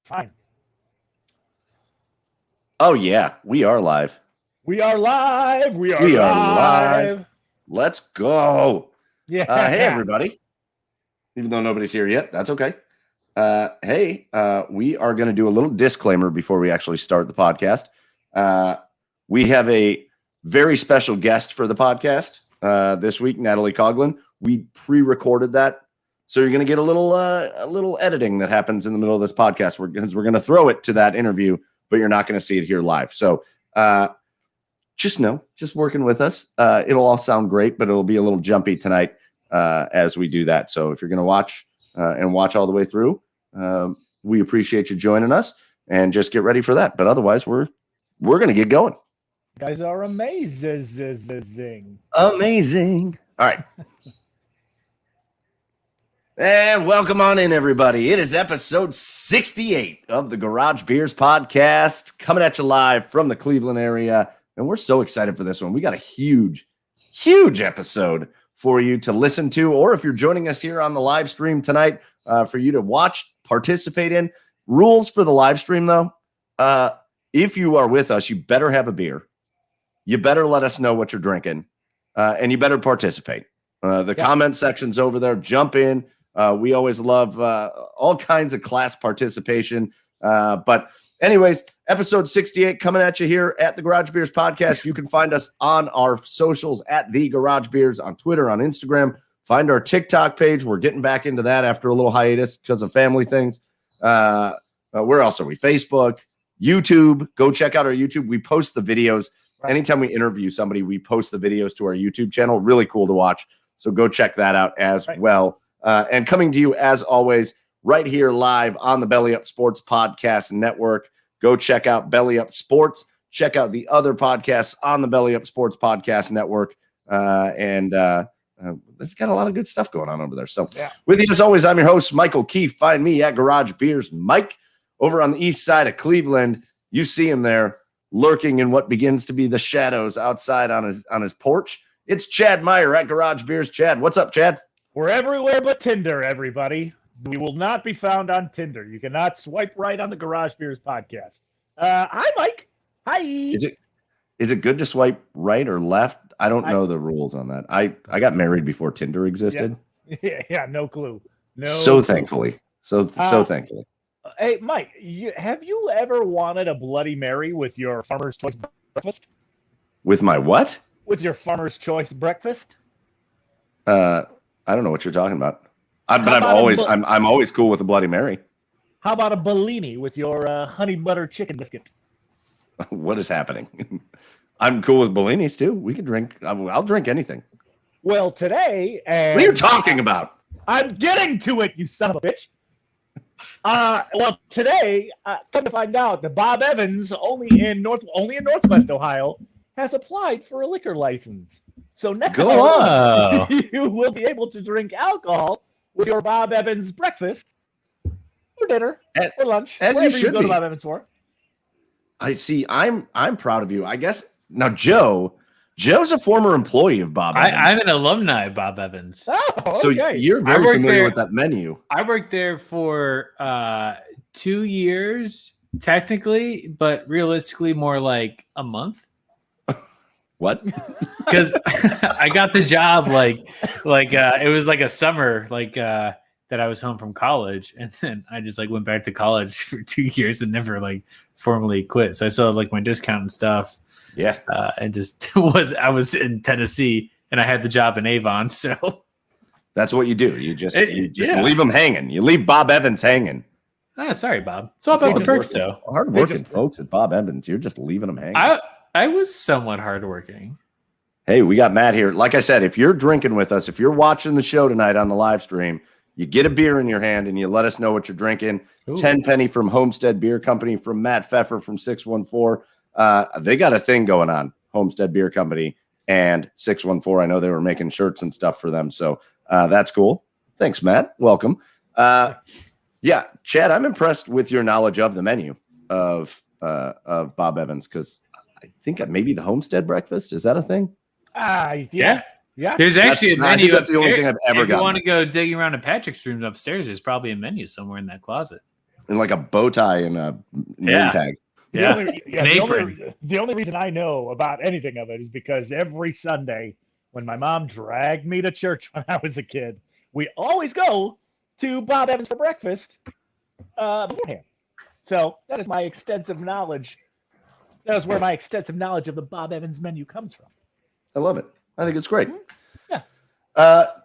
Fine. Oh, yeah. We are live. We are live. We are live. Let's go. Yeah. Hey, everybody. Even though nobody's here yet, that's okay. We are going to do a little disclaimer before we actually start the podcast. We have a very special guest for the podcast this week, Natalie Coughlin. We pre-recorded that. So you're going to get a little editing that happens in the middle of this podcast. We're going to throw it to that interview, but you're not going to see it here live. So just working with us. It'll all sound great, but it'll be a little jumpy tonight as we do that. So if you're going to watch all the way through, we appreciate you joining us and just get ready for that. But otherwise, we're going to get going. You guys are amazing. Amazing. All right. And welcome on in, everybody. It is episode 68 of the Garage Beers podcast, coming at you live from the Cleveland area. And we're so excited for this one. We got a huge episode for you to listen to, or if you're joining us here on the live stream tonight, for you to watch, participate in. Rules for the live stream, though. If you are with us, you better have a beer. You better let us know what you're drinking, and you better participate. The comment section's over there. Jump in. We always love all kinds of class participation. But anyways, episode 68 coming at you here at the Garage Beers podcast. You can find us on our socials at the Garage Beers on Twitter, on Instagram. Find our TikTok page. We're getting back into that after a little hiatus because of family things. Where else are we? Facebook, YouTube. Go check out our YouTube. We post the videos. Anytime we interview somebody, we post the videos to our YouTube channel. Really cool to watch. So go check that out as well. And coming to you, as always, right here live on the Belly Up Sports Podcast Network. Go check out Belly Up Sports. Check out the other podcasts on the Belly Up Sports Podcast Network. It's got a lot of good stuff going on over there. So with you, as always, I'm your host, Michael Keefe. Find me at Garage Beers Mike over on the east side of Cleveland. You see him there lurking in what begins to be the shadows outside on his porch. It's Chad Meyer at Garage Beers. Chad, what's up, Chad? We're everywhere but Tinder, everybody. We will not be found on Tinder. You cannot swipe right on the Garage Beers podcast. Hi, Mike. Hi. Is it good to swipe right or left? I don't know the rules on that. I got married before Tinder existed. Yeah, no clue. Thankfully. So thankfully. Hey, Mike, have you ever wanted a Bloody Mary with your Farmer's Choice breakfast? With my what? With your Farmer's Choice breakfast? I don't know what you're talking about. I'm always cool with a Bloody Mary. How about a Bellini with your honey butter chicken biscuit? What is happening? I'm cool with Bellinis too. We can drink. I'll drink anything. Well, today. What are you talking about? I'm getting to it, you son of a bitch. Well, today, come to find out that Bob Evans, only in Northwest Ohio, has applied for a liquor license. So now you will be able to drink alcohol with your Bob Evans breakfast, or dinner, or lunch, whatever you go to Bob Evans for. I see. I'm proud of you. I guess now Joe's a former employee of Bob Evans. I'm an alumni of Bob Evans. Oh, okay. So you're very familiar with that menu. I worked there for 2 years, technically, but realistically more like a month. What? Because I got the job like it was like a summer that I was home from college, and then I just went back to college for 2 years and never formally quit. So I still had my discount and stuff. Yeah. And just I was in Tennessee and I had the job in Avon. So that's what you do. You just leave them hanging. You leave Bob Evans hanging. Sorry, Bob. It's all about the perks, though. Hard-working folks at Bob Evans. You're just leaving them hanging. I was somewhat hardworking. Hey, we got Matt here. Like I said, if you're drinking with us, if you're watching the show tonight on the live stream, you get a beer in your hand and you let us know what you're drinking. Ooh. 10 Penny from Homestead Beer Company, from Matt Pfeffer from 614. They got a thing going on, Homestead Beer Company and 614. I know they were making shirts and stuff for them. So that's cool. Thanks, Matt. Welcome. Chad, I'm impressed with your knowledge of the menu of Bob Evans, because I think maybe the Homestead breakfast. Is that a thing? Yeah. There's actually a menu. That's the only thing I've ever got. If you want to go digging around in Patrick's room upstairs, there's probably a menu somewhere in that closet. in like a bow tie and a name tag. The only reason I know about anything of it is because every Sunday when my mom dragged me to church when I was a kid, we always go to Bob Evans for breakfast beforehand. So that is my extensive knowledge. That is where my extensive knowledge of the Bob Evans menu comes from. I love it. I think it's great. Yeah.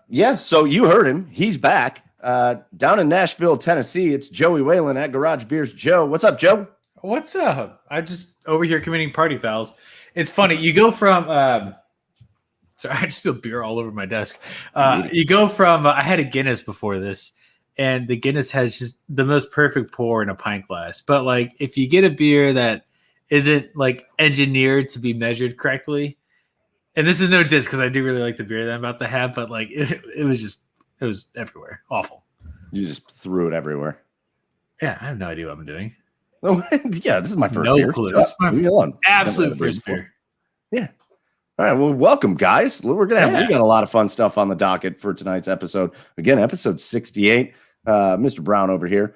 Yeah. So you heard him. He's back down in Nashville, Tennessee. It's Joey Whalen at Garage Beers. Joe, what's up, Joe? What's up? I just over here committing party fouls. It's funny. You go from sorry, I just spilled beer all over my desk. You go from I had a Guinness before this, and the Guinness has just the most perfect pour in a pint glass. But like if you get a beer that isn't like engineered to be measured correctly, and this is no diss because I do really like the beer that I'm about to have, but like it was everywhere. Awful. You just threw it everywhere. Yeah, I have no idea what I'm doing. Oh, yeah, this is my first No beer. clue. This is my absolute first beer. Yeah. All right. Well, welcome, guys. We're gonna have we got a lot of fun stuff on the docket for tonight's episode. Again, episode 68. Mr. Brown over here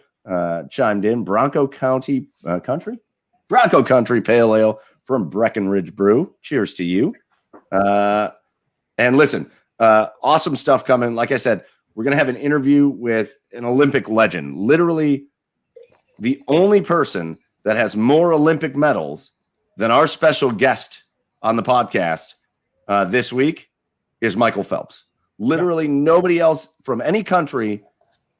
chimed in. Bronco Country Pale Ale from Breckenridge Brew. Cheers to you. And listen, awesome stuff coming. Like I said, we're gonna have an interview with an Olympic legend. Literally, the only person that has more Olympic medals than our special guest on the podcast this week is Michael Phelps. Literally nobody else from any country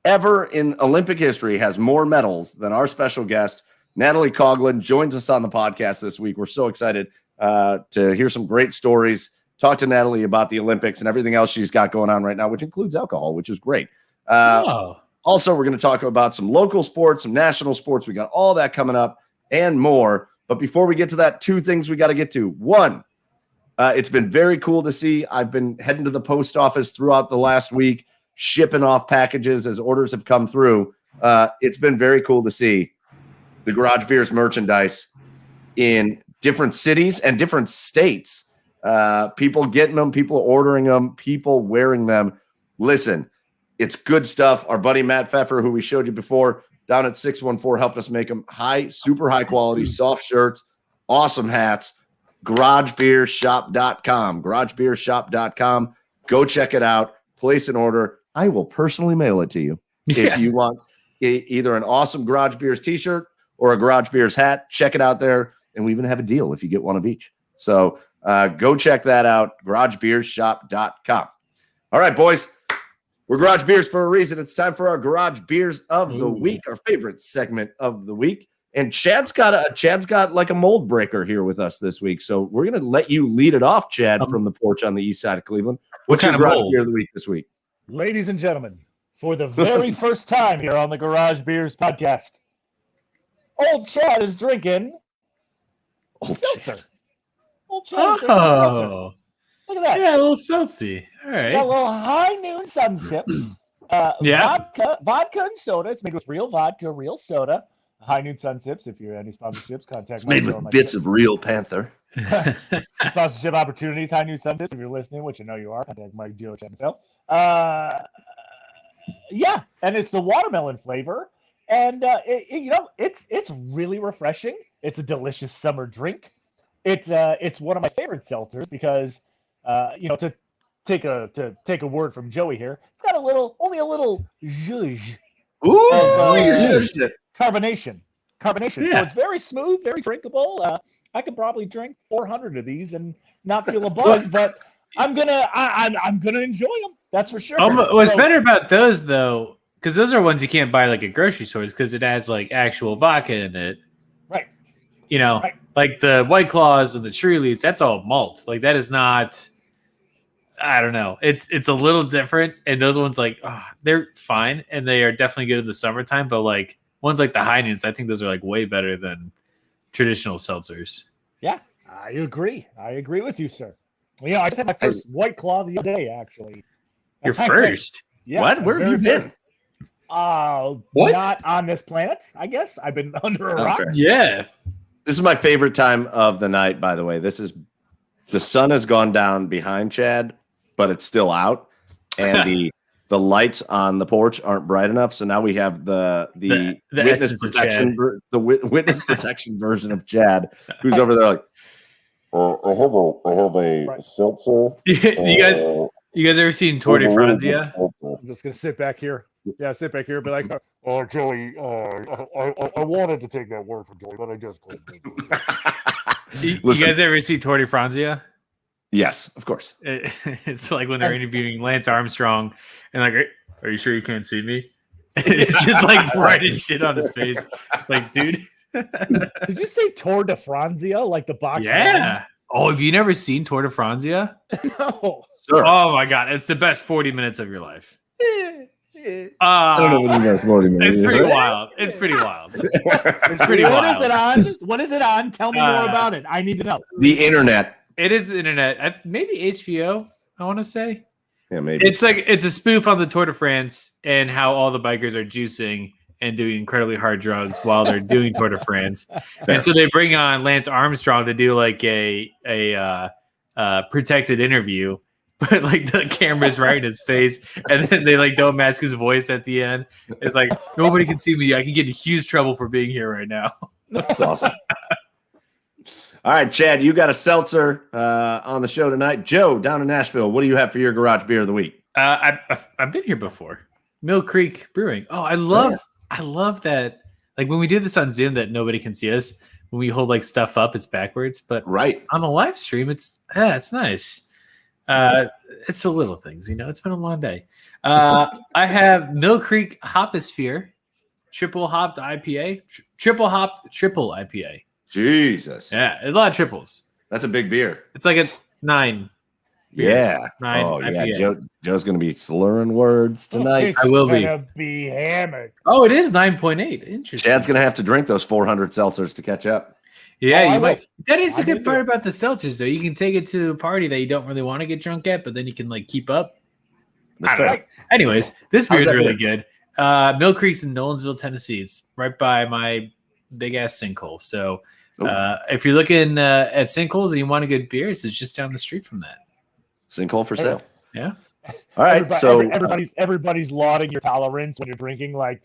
ever in Olympic history has more medals than our special guest. Natalie Coughlin joins us on the podcast this week. We're so excited to hear some great stories, talk to Natalie about the Olympics and everything else she's got going on right now, which includes alcohol, which is great. Also, we're going to talk about some local sports, some national sports. We got all that coming up and more. But before we get to that, two things we got to get to. One, it's been very cool to see. I've been heading to the post office throughout the last week, shipping off packages as orders have come through. It's been very cool to see the Garage Beers merchandise in different cities and different states. People getting them, people ordering them, people wearing them. Listen, it's good stuff. Our buddy Matt Pfeffer, who we showed you before, down at 614, helped us make them super high quality, soft shirts, awesome hats. GarageBeerShop.com. GarageBeerShop.com. Go check it out. Place an order. I will personally mail it to you. If you want either an awesome Garage Beers t-shirt or a Garage Beers hat, check it out there. And we even have a deal if you get one of each. So go check that out. GarageBeerShop.com. All right, boys. We're Garage Beers for a reason. It's time for our Garage Beers of the week, our favorite segment of the week. And Chad's got like a mold breaker here with us this week. So we're going to let you lead it off, Chad, from the porch on the east side of Cleveland. What's your Garage Beer of the week this week? Ladies and gentlemen, for the very first time here on the Garage Beers podcast, old Chad is drinking seltzer. Old Chad is drinking seltzer. Look at that. Yeah, a little seltzy. All right. Got a little high noon sun sips. Vodka and soda. It's made with real vodka, real soda. High noon sun sips. If you're any sponsorships, contact. It's made with bits of real Panther. Sponsorship opportunities. High noon sun sips. If you're listening, which I know you are, contact Mike Joe Channel. Yeah, and it's the watermelon flavor, and it's really refreshing. It's a delicious summer drink. It's one of my favorite seltzers because. To take a word from Joey here, it's got only a little zhuzh. Carbonation. Yeah. So it's very smooth, very drinkable. I could probably drink 400 of these and not feel a buzz, but I'm gonna enjoy them. That's for sure. What's better about those though, because those are ones you can't buy like at grocery stores because it has like actual vodka in it. Right. Like the White Claws and the Trulies, that's all malt. Like that is not. I don't know. It's a little different, and those ones they're fine, and they are definitely good in the summertime. But like ones like the High Noons, I think those are like way better than traditional seltzers. Yeah, I agree. I agree with you, sir. Well, I just had my first White Claw the other day, actually. Your first? Yeah. What? Where have you been? What? Not on this planet, I guess. I've been under a rock. Yeah. This is my favorite time of the night, by the way. The sun has gone down behind Chad, but it's still out. And the the lights on the porch aren't bright enough, so now we have the witness protection witness protection version of Chad, who's over there like, I have a seltzer. You guys ever seen Tour de Franzia? I'm just gonna sit back here. Yeah, sit back here and be like, "Oh, Joey, I wanted to take that word from Joey, but I just couldn't." You guys ever see Tour de Franzia? Yes, of course. It's like when they're interviewing Lance Armstrong, and like, "Are you sure you can't see me?" It's just like bright as shit on his face. It's like, dude. Did you say Tour de Franzia, like the box? Yeah. Oh, have you never seen Tour de Franzia? No. Sure. Oh my god, it's the best 40 minutes of your life. I don't know what you guys 40 minutes. It's pretty wild. It's pretty wild. It's pretty What wild. is it on? What is it on? Tell me more about it. I need to know. The internet. It is the internet. Maybe HBO, I want to say. Yeah, maybe. It's a spoof on the Tour de France and how all the bikers are juicing and doing incredibly hard drugs while they're doing Tour de France. And so they bring on Lance Armstrong to do like a protected interview, but like the camera's right in his face, and then they like don't mask his voice at the end. It's like, nobody can see me. I can get in huge trouble for being here right now. That's awesome. All right, Chad, you got a seltzer on the show tonight. Joe, down in Nashville, what do you have for your garage beer of the week? I've been here before. Mill Creek Brewing. Oh, I love that. Like when we do this on Zoom, that nobody can see us. When we hold like stuff up, it's backwards. But right on a live stream, it's nice. It's the little things, you know. It's been a long day. I have Mill Creek Hoposphere, triple hopped IPA, triple IPA. Jesus. Yeah, a lot of triples. That's a big beer. It's like a 9. Yeah. 9 oh, IPA. yeah. Joe's going to be slurring words tonight. I will be hammered. Oh, it is 9.8. Interesting. Chad's going to have to drink those 400 seltzers to catch up. Yeah, Oh, you might. That is a I good did part it. about the seltzers, though. You can take it to a party that you don't really want to get drunk at, but then you can like keep up. That's I don't fair. know. Anyways, this beer How's is that really beer? good. Mill Creek's in Nolensville, Tennessee. It's right by my big ass sinkhole. So if you're looking at sinkholes and you want a good beer, it's just down the street from that. Sinkhole for sale. Yeah. All right. Everybody's lauding your tolerance when you're drinking, like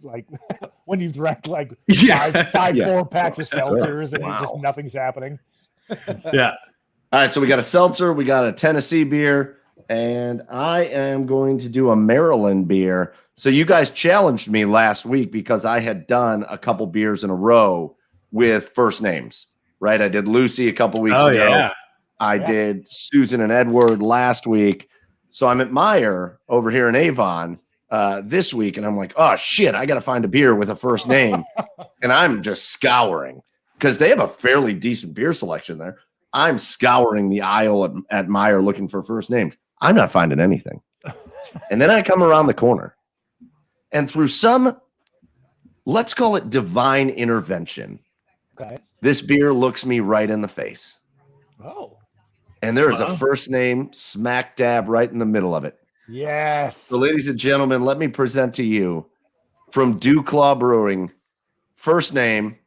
when you've drank like Yeah. five Yeah. 4-packs of seltzers and Wow. just nothing's happening. Yeah. All right. So we got a seltzer, we got a Tennessee beer, and I am going to do a Maryland beer. So you guys challenged me last week because I had done a couple beers in a row with first names, right? I did Lucy a couple weeks ago. Yeah. I did Susan and Edward last week. So I'm at Meyer over here in Avon this week, and I'm like, oh, shit, I got to find a beer with a first name. And I'm just scouring because they have a fairly decent beer selection there. I'm scouring the aisle at Meyer looking for first names. I'm not finding anything. And then I come around the corner, and through some, let's call it divine intervention, Okay. this beer looks me right in the face. Oh. And there is Wow. a first name smack dab right in the middle of it. Yes. So, ladies and gentlemen, let me present to you from Dew Claw Brewing, first name,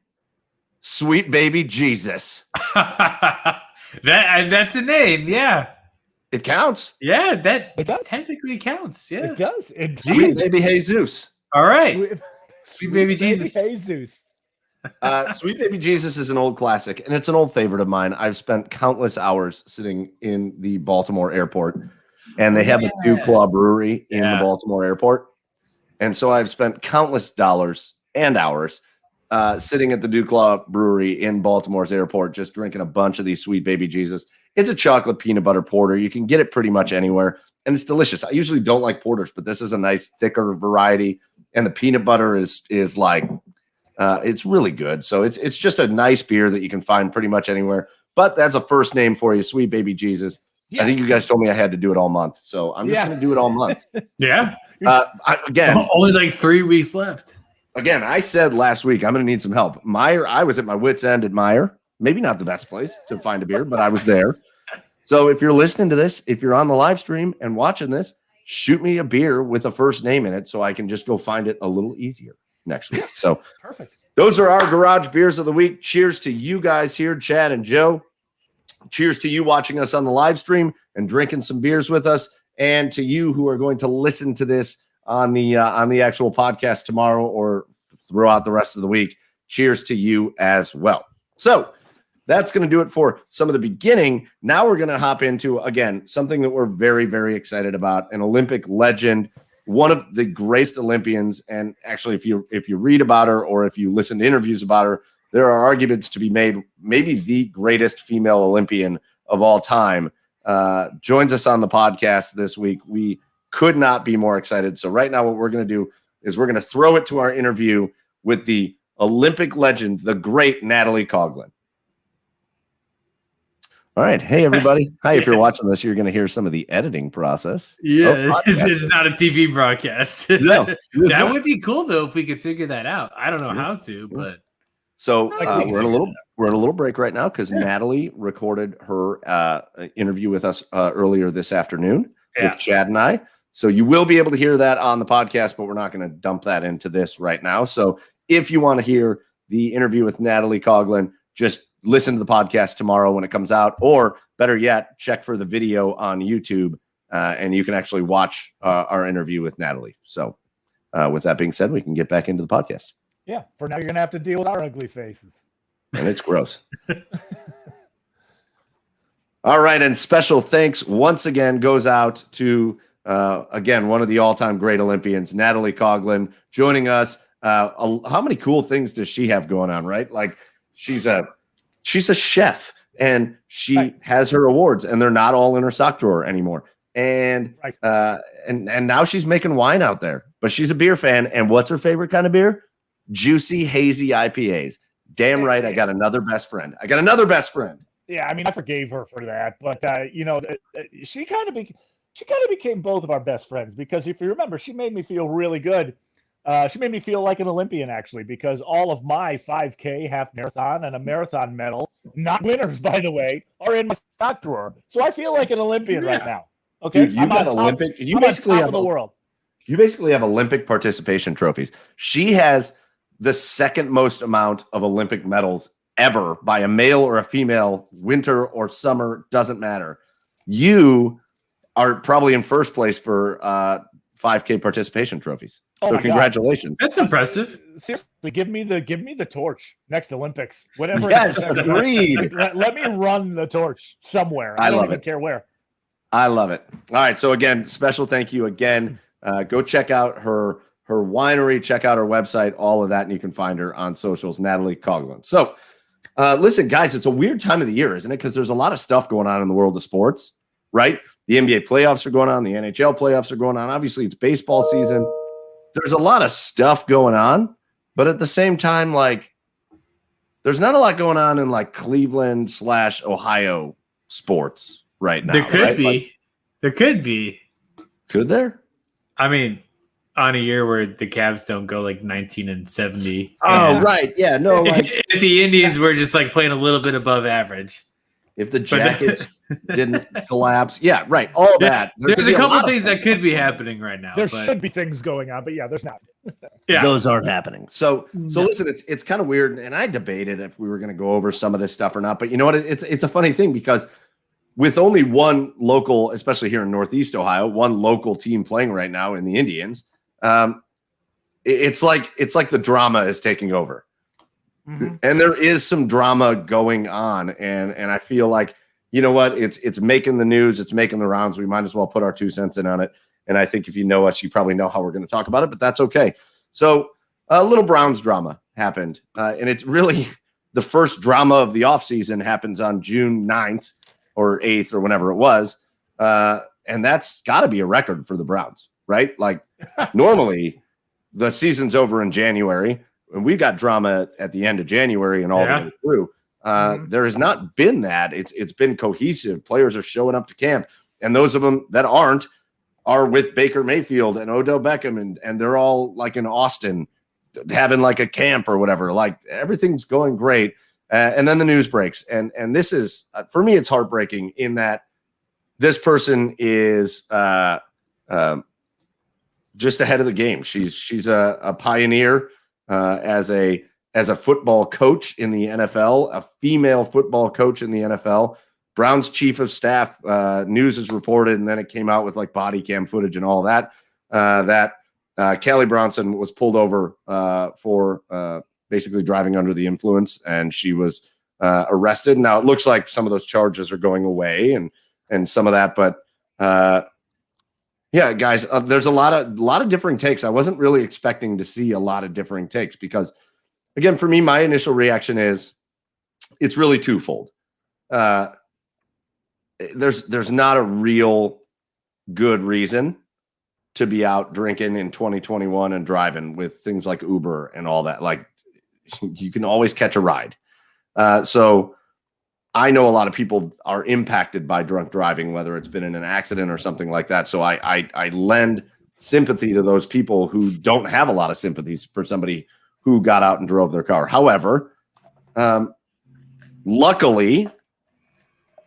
Sweet Baby Jesus. That's a name. Yeah. It counts. Yeah. That It does. technically counts. Yeah. It does. It Sweet does. Baby Jesus. All right. Sweet Baby Jesus. Jesus. Sweet Baby Jesus is an old classic, and it's an old favorite of mine. I've spent countless hours sitting in the Baltimore airport, and they have a Dew Claw brewery in the Baltimore airport. And so I've spent countless dollars and hours sitting at the Dew Claw brewery in Baltimore's airport, just drinking a bunch of these Sweet Baby Jesus. It's a chocolate peanut butter porter. You can get it pretty much anywhere, and it's delicious. I usually don't like porters, but this is a nice, thicker variety, and the peanut butter is like it's really good. So it's just a nice beer that you can find pretty much anywhere. But that's a first name for you, Sweet Baby Jesus. Yeah. I think you guys told me I had to do it all month, so I'm just going to do it all month. Yeah. Again, Only like 3 weeks left. I said last week I'm going to need some help. Meyer, I was at my wit's end at Meyer. Maybe not the best place to find a beer, but I was there. So if you're listening to this, if you're on the live stream and watching this, shoot me a beer with a first name in it so I can just go find it a little easier next week. So Perfect. those are our garage beers of the week. Cheers to you guys here, Chad and Joe. Cheers to you watching us on the live stream and drinking some beers with us. And to you who are going to listen to this on the actual podcast tomorrow or throughout the rest of the week. Cheers to you as well. So that's going to do it for some of the beginning. Now we're going to hop into, again, something that we're very, very excited about, an Olympic legend, one of the greatest Olympians. And actually, if you read about her or if you listen to interviews about her, there are arguments to be made, maybe the greatest female Olympian of all time, joins us on the podcast this week. We could not be more excited. So right now what we're going to do is we're going to throw it to our interview with the Olympic legend, the great Natalie Coughlin. All right. Hey, everybody. Hi. If you're watching this, you're going to hear some of the editing process. Yeah, this is not a TV broadcast. No, that would be cool, though, if we could figure that out. I don't know how to, but... So we're in a little break right now because Natalie recorded her interview with us earlier this afternoon with Chad and I. So you will be able to hear that on the podcast, but we're not going to dump that into this right now. So if you want to hear the interview with Natalie Coughlin, just listen to the podcast tomorrow when it comes out, or better yet, check for the video on YouTube, and you can actually watch our interview with Natalie. So with that being said, we can get back into the podcast. Yeah, for now, you're going to have to deal with our ugly faces. And it's gross. All right, and special thanks once again goes out to, again, one of the all-time great Olympians, Natalie Coughlin, joining us. How many cool things does she have going on, right? Like, she's a chef, and she has her awards, and they're not all in her sock drawer anymore. And and now she's making wine out there. But she's a beer fan, and what's her favorite kind of beer? Juicy, hazy IPAs. Damn right, I got another best friend. Yeah, I mean, I forgave her for that, but she kind of became both of our best friends, because if you remember, she made me feel really good. She made me feel like an Olympian, actually, because all of my 5K, half marathon, and a marathon medal, not winners, by the way, are in my stock drawer. So I feel like an Olympian right now. Okay, dude, you got Olympic. You basically have the world. You basically have Olympic participation trophies. She has the second most amount of Olympic medals ever by a male or a female, winter or summer, doesn't matter. You are probably in first place for 5K participation trophies. So congratulations. God. That's impressive. Seriously, give me the torch next Olympics. Whatever. Yes, agreed. Let me run the torch somewhere. I don't even care where. I love it. All right. So again, special thank you again. Go check out her winery, check out her website, all of that, and you can find her on socials, Natalie Coughlin. So listen, guys, it's a weird time of the year, isn't it? Because there's a lot of stuff going on in the world of sports, right? The NBA playoffs are going on. The NHL playoffs are going on. Obviously, it's baseball season. There's a lot of stuff going on, but at the same time, like, there's not a lot going on in like Cleveland/Ohio sports right now. There could be. There could be. Could there? I mean, on a year where the Cavs don't go like 19-70. Oh, right. Yeah. No. Like, if the Indians were just like playing a little bit above average. If the Jackets didn't collapse. Yeah, right. All that. There's a couple of things that could be happening right now. There should be things going on, but yeah, there's not. Yeah. Those aren't happening. So listen, it's kind of weird, and I debated if we were going to go over some of this stuff or not. But you know what? It's a funny thing, because with only one local, especially here in Northeast Ohio, one local team playing right now in the Indians, it's like the drama is taking over. Mm-hmm. And there is some drama going on, and I feel like, you know what, it's making the news, it's making the rounds. We might as well put our 2 cents in on it. And I think if you know us, you probably know how we're going to talk about it, but that's okay. So a little Browns drama happened, and it's really the first drama of the offseason happens on June 9th or 8th or whenever it was, and that's got to be a record for the Browns, right? Like, normally the season's over in January, and we've got drama at the end of January and all the way through. There has not been that. It's been cohesive. Players are showing up to camp, and those of them that aren't are with Baker Mayfield and Odell Beckham, and they're all like in Austin having like a camp or whatever. Like, everything's going great. And then the news breaks. And this is, for me, it's heartbreaking in that this person is just ahead of the game. She's a pioneer as a football coach in the NFL, a female football coach in the NFL. Brown's chief of staff, news is reported, and then it came out with like body cam footage and all that, that Callie Bronson was pulled over for basically driving under the influence, and she was arrested. Now it looks like some of those charges are going away and some of that, but yeah, guys, there's a lot of differing takes. I wasn't really expecting to see a lot of differing takes because, again, for me, my initial reaction is it's really twofold. There's not a real good reason to be out drinking in 2021 and driving with things like Uber and all that. Like, you can always catch a ride. So I know a lot of people are impacted by drunk driving, whether it's been in an accident or something like that. So I lend sympathy to those people who don't have a lot of sympathies for somebody who got out and drove their car. However, luckily,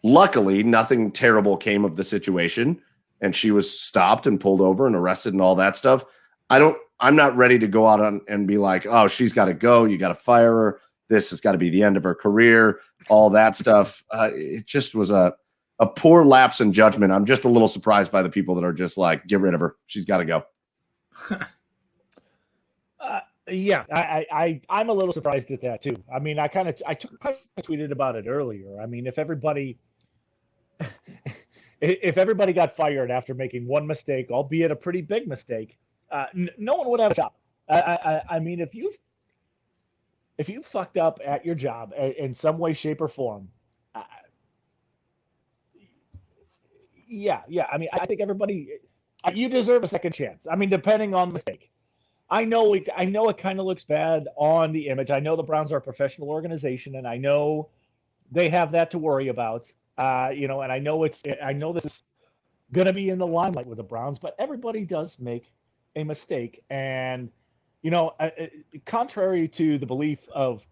nothing terrible came of the situation, and she was stopped and pulled over and arrested and all that stuff. I'm not ready to go out and be like, oh, she's got to go. You got to fire her. This has got to be the end of her career, all that stuff. It just was a poor lapse in judgment. I'm just a little surprised by the people that are just like, get rid of her. She's got to go. Yeah, I'm a little surprised at that too. I mean, I tweeted about it earlier. I mean, if everybody got fired after making one mistake, albeit a pretty big mistake, no one would have a job. I mean, if you fucked up at your job in some way, shape, or form, yeah. I mean, I think you deserve a second chance. I mean, depending on the mistake. I know it kind of looks bad on the image. I know the Browns are a professional organization, and I know they have that to worry about. And I know this is going to be in the limelight with the Browns, but everybody does make a mistake. And, contrary to the belief of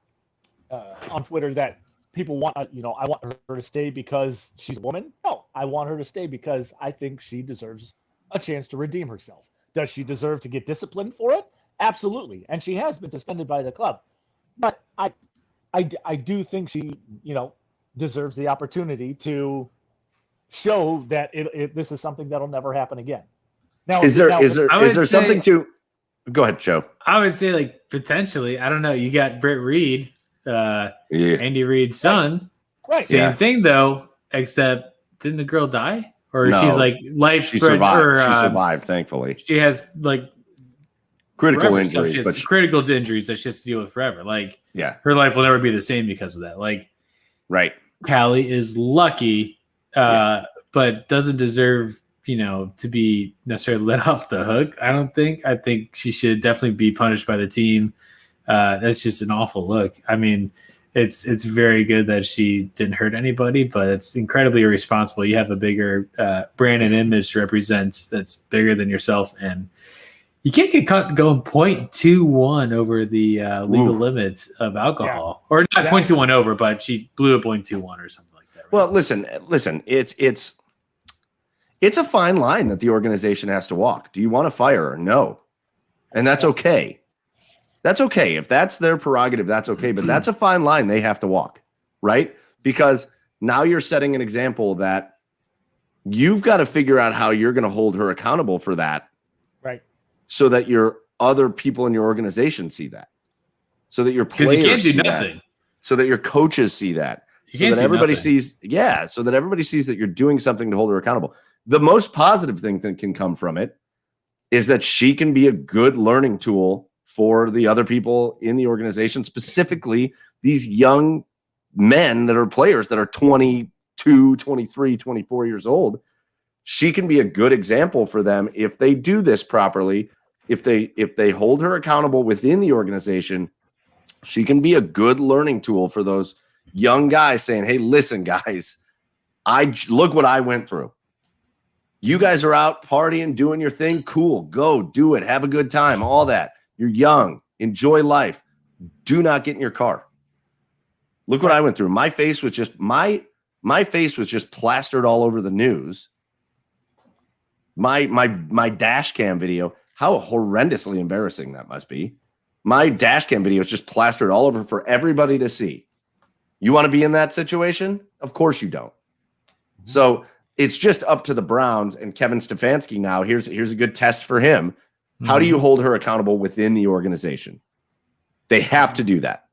on Twitter that people want, I want her to stay because she's a woman. No, I want her to stay because I think she deserves a chance to redeem herself. Does she deserve to get disciplined for it? Absolutely. And she has been suspended by the club. But I do think she, deserves the opportunity to show that this is something that'll never happen again. Now, is there something to go ahead, Joe? I would say like potentially, I don't know. You got Britt Reed, Andy Reid's son. Right. Same thing though, except didn't the girl die? Or no, she's like life. She survived. She survived, thankfully. She has like critical injuries, critical injuries that she has to deal with forever. Like, yeah, her life will never be the same because of that. Like, right. Callie is lucky, but doesn't deserve, to be necessarily let off the hook. I don't think. I think she should definitely be punished by the team. That's just an awful look. I mean, it's very good that she didn't hurt anybody, but it's incredibly irresponsible. You have a bigger brand and image to represent that's bigger than yourself, and you can't get caught going 0.21 over the legal limits of alcohol, or not 0.21 over, but she blew a 0.21 or something like that. Right? Well, listen, it's a fine line that the organization has to walk. Do you want to fire her? No, and that's okay. That's okay. If that's their prerogative, that's okay. But that's a fine line they have to walk, right? Because now you're setting an example that you've got to figure out how you're going to hold her accountable for that. Right. So that your other people in your organization see that. So that your players you can't do see nothing. That. So that your coaches see that. So that everybody sees, so that everybody sees that you're doing something to hold her accountable. The most positive thing that can come from it is that she can be a good learning tool for the other people in the organization, specifically these young men that are players that are 22, 23, 24 years old. She can be a good example for them if they do this properly. If they hold her accountable within the organization, she can be a good learning tool for those young guys saying, hey, listen, guys, look what I went through. You guys are out partying, doing your thing. Cool. Go do it. Have a good time. All that. You're young. Enjoy life. Do not get in your car. Look what I went through. My face was just my face was just plastered all over the news. My dash cam video, how horrendously embarrassing that must be. My dash cam video is just plastered all over for everybody to see. You want to be in that situation? Of course you don't. So it's just up to the Browns and Kevin Stefanski now. Here's a good test for him. How do you hold her accountable within the organization? They have to do that.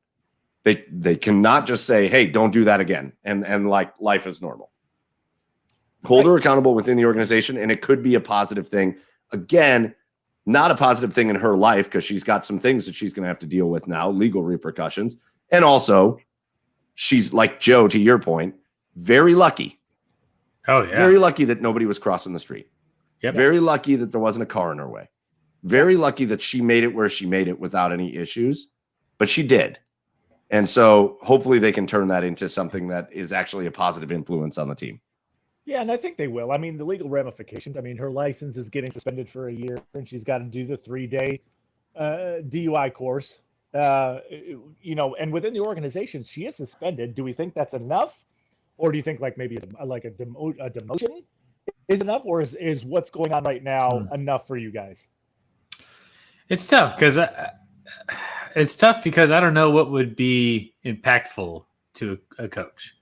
They cannot just say, hey, don't do that again. And like life is normal. Hold her accountable within the organization, and it could be a positive thing. Again, not a positive thing in her life because she's got some things that she's going to have to deal with now, legal repercussions. And also, she's like Joe, to your point, very lucky. Oh, yeah. Very lucky that nobody was crossing the street. Yep. Very lucky that there wasn't a car in her way. Very lucky that she made it where she made it without any issues, but she did. And so hopefully they can turn that into something that is actually a positive influence on the team. Yeah, and I think they will. I mean, the legal ramifications. I mean, her license is getting suspended for a year, and she's got to do the 3-day DUI course. And within the organization, she is suspended. Do we think that's enough, or do you think like maybe a demotion is enough, or is what's going on right now enough for you guys? It's tough because I don't know what would be impactful to a coach.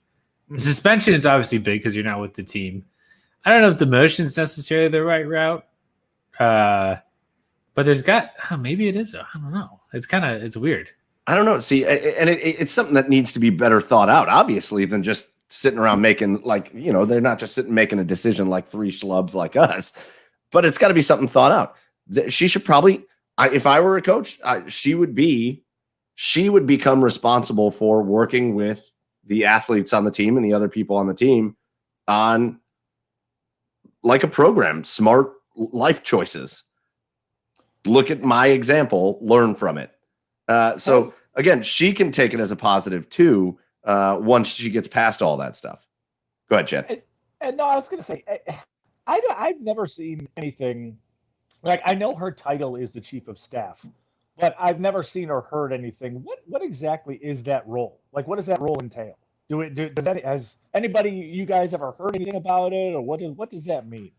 The suspension is obviously big because you're not with the team. I don't know if demotion is necessarily the right route, but maybe it is. I don't know. It's weird. I don't know. See, and it's something that needs to be better thought out, obviously, than just sitting around making they're not just sitting making a decision like three schlubs like us, but it's got to be something thought out. She should probably, if I were a coach, she would become responsible for working with the athletes on the team and the other people on the team on like a program, smart life choices. Look at my example, learn from it. So again, she can take it as a positive too, once she gets past all that stuff. Go ahead, Chad. And no, I was going to say, I've never seen anything like, I know her title is the chief of staff, but I've never seen or heard anything. What exactly is that role? Like, what does that role entail? Has anybody, you guys, ever heard anything about it, or what does that mean?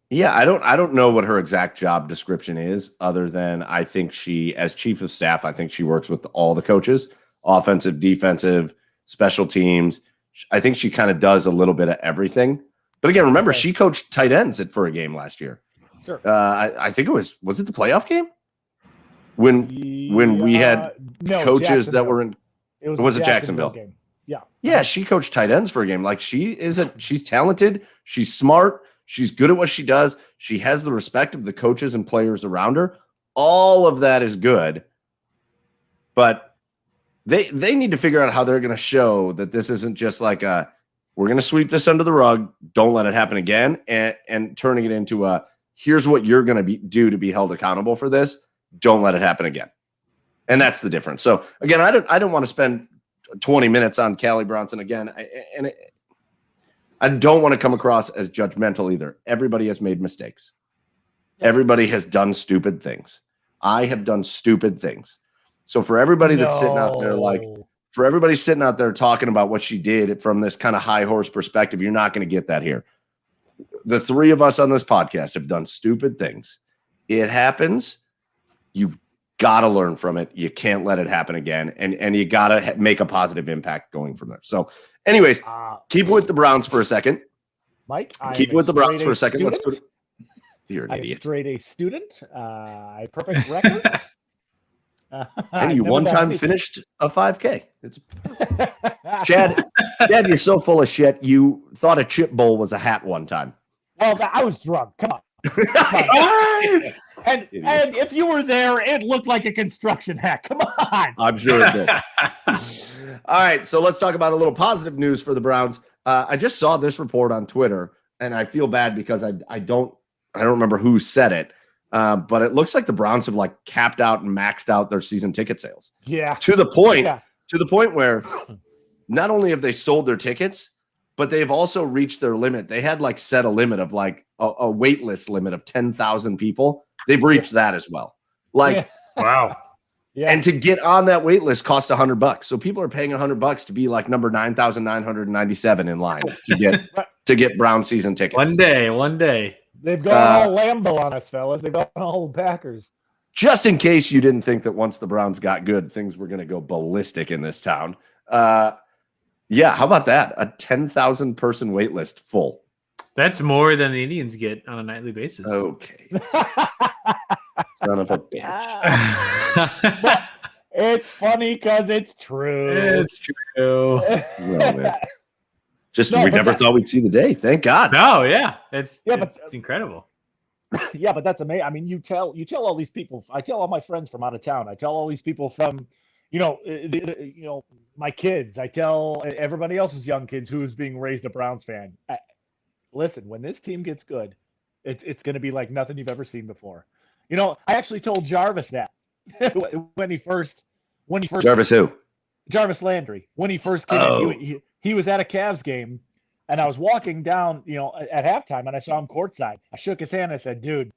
Yeah, I don't know what her exact job description is, other than I think she, as chief of staff, I think she works with all the coaches, offensive, defensive, special teams. I think she kind of does a little bit of everything. But again, remember, she coached tight ends for a game last year. Sure. I think it was it the playoff game? When we had coaches that were in, was it Jacksonville game? Yeah. Yeah, she coached tight ends for a game. Like she's talented, she's smart, she's good at what she does. She has the respect of the coaches and players around her. All of that is good. But they need to figure out how they're going to show that this isn't just like we're going to sweep this under the rug, don't let it happen again, and turning it into here's what you're going to do to be held accountable for this. Don't let it happen again. And that's the difference. So again, I don't want to spend 20 minutes on Callie Bronson again. I don't want to come across as judgmental either. Everybody has made mistakes. Everybody has done stupid things. I have done stupid things. So for everybody that's sitting out there, talking about what she did from this kind of high horse perspective, you're not going to get that here. The three of us on this podcast have done stupid things. It happens. You got to learn from it. You can't let it happen again. And you got to make a positive impact going from there. So anyways, keep with the Browns for a second. Mike, keep with the Browns for a second. Let's go. You're an idiot. I'm straight A student. Perfect record. And you one time finished a 5K. It's Chad, you're so full of shit. You thought a chip bowl was a hat one time. Well, I was drunk. Come on. And if you were there, it looked like a construction hat. Come on. I'm sure it did. All right, so let's talk about a little positive news for the Browns. I just saw this report on Twitter, and I feel bad because I don't remember who said it. But it looks like the Browns have like capped out and maxed out their season ticket sales. Yeah. To the point where not only have they sold their tickets, but they've also reached their limit. They had like set a limit of like a wait list limit of 10,000 people. They've reached that as well. Like, wow. Yeah. And to get on that wait list costs $100. So people are paying $100 to be like number 9,997 in line to get Brown season tickets. One day. They've gone all Lambo on us, fellas. They've gone all Packers. Just in case you didn't think that once the Browns got good, things were going to go ballistic in this town. Yeah, how about that? A 10,000 person wait list full. That's more than the Indians get on a nightly basis. Okay. Son of a bitch. But it's funny because it's true. It's true. No, man. Just No, we but never thought we'd see the day. Thank God. No, yeah, it's incredible. Yeah, but that's amazing. I mean, you tell all these people. I tell all my friends from out of town. I tell all these people from, my kids. I tell everybody else's young kids who is being raised a Browns fan. Listen, when this team gets good, it's going to be like nothing you've ever seen before. I actually told Jarvis that when he first Jarvis who? Jarvis Landry, when he first came in, he was at a Cavs game, and I was walking down, at halftime, and I saw him courtside. I shook his hand. I said, "Dude,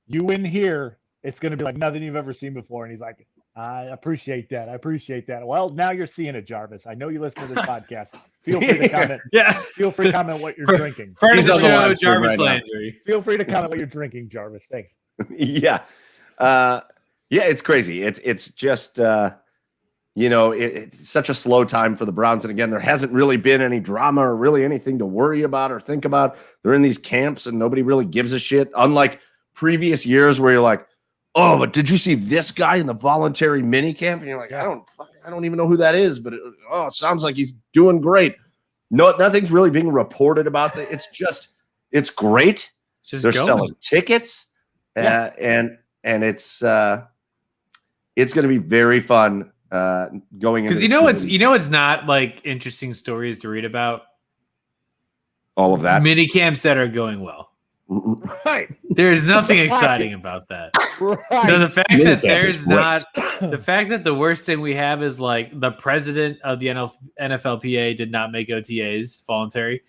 you win here, it's going to be like nothing you've ever seen before." And he's like, "I appreciate that. I appreciate that." Well, now you're seeing it, Jarvis. I know you listen to this podcast. Feel free to comment. Yeah. Feel free to comment what you're drinking. Friend of He's the on the show, live stream Jarvis right now. Landry. Feel free to comment what you're drinking, Jarvis. Thanks. Yeah. It's crazy. It's just it's such a slow time for the Browns. And again, there hasn't really been any drama or really anything to worry about or think about. They're in these camps and nobody really gives a shit. Unlike previous years where you're like, oh, but did you see this guy in the voluntary mini camp? And you're like, I don't even know who that is, but it sounds like he's doing great. No, nothing's really being reported about that. It's great. They're selling tickets, and it's going to be very fun going into because it's not like interesting stories to read about. All of that mini camps that are going well. Right. There's nothing exciting about that. Right. So the fact Mini that camp there's is great. not the fact that the worst thing we have is like the president of the NFLPA did not make OTAs voluntary,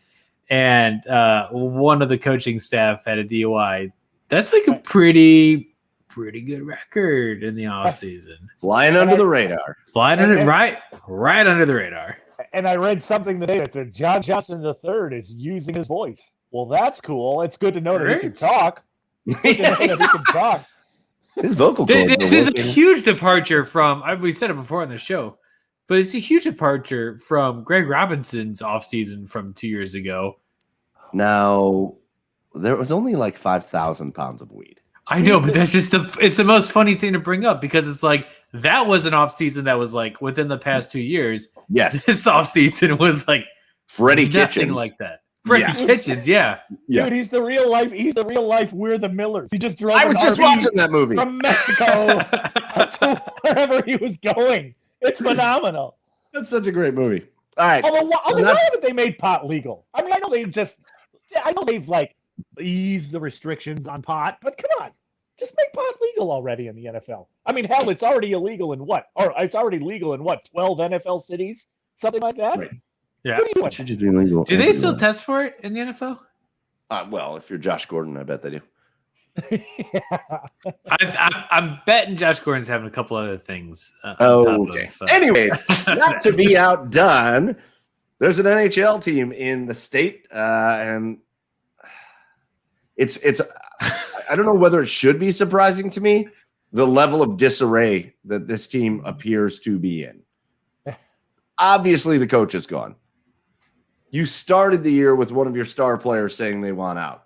and one of the coaching staff had a DUI. That's like a pretty good record in the off season. Flying under the radar. Right under the radar. And I read something today that John Johnson III is using his voice. Well, that's cool. It's good to know that he can talk. It's good to know that he can talk. His vocal cords This are is working. a huge departure from, we said it before on the show, but it's a huge departure from Greg Robinson's offseason from 2 years ago. Now, there was only like 5,000 pounds of weed. I know, but that's just it's the most funny thing to bring up because it's like that was an offseason that was like within the past 2 years. Yes. This offseason was like Freddie nothing Kitchens. like that. Freddie Kitchens, yeah. Dude, he's the real life We're the Millers. He just drove I was just RV watching that movie. from Mexico to wherever he was going. It's phenomenal. That's such a great movie. All right. Why haven't they made pot legal? I mean, I know they've like eased the restrictions on pot, but come on. Just make pot legal already in the NFL. I mean, hell, it's already illegal in what? Or it's already legal in what? 12 NFL cities? Something like that? Right. Yeah. What are you doing? Should just be legal. Do they still test for it in the NFL? Well, if you're Josh Gordon, I bet they do. I'm betting Josh Gordon's having a couple other things. Okay. Anyway, not to be outdone, there's an NHL team in the state, and it's. I don't know whether it should be surprising to me the level of disarray that this team appears to be in. Obviously, the coach is gone. You started the year with one of your star players saying they want out.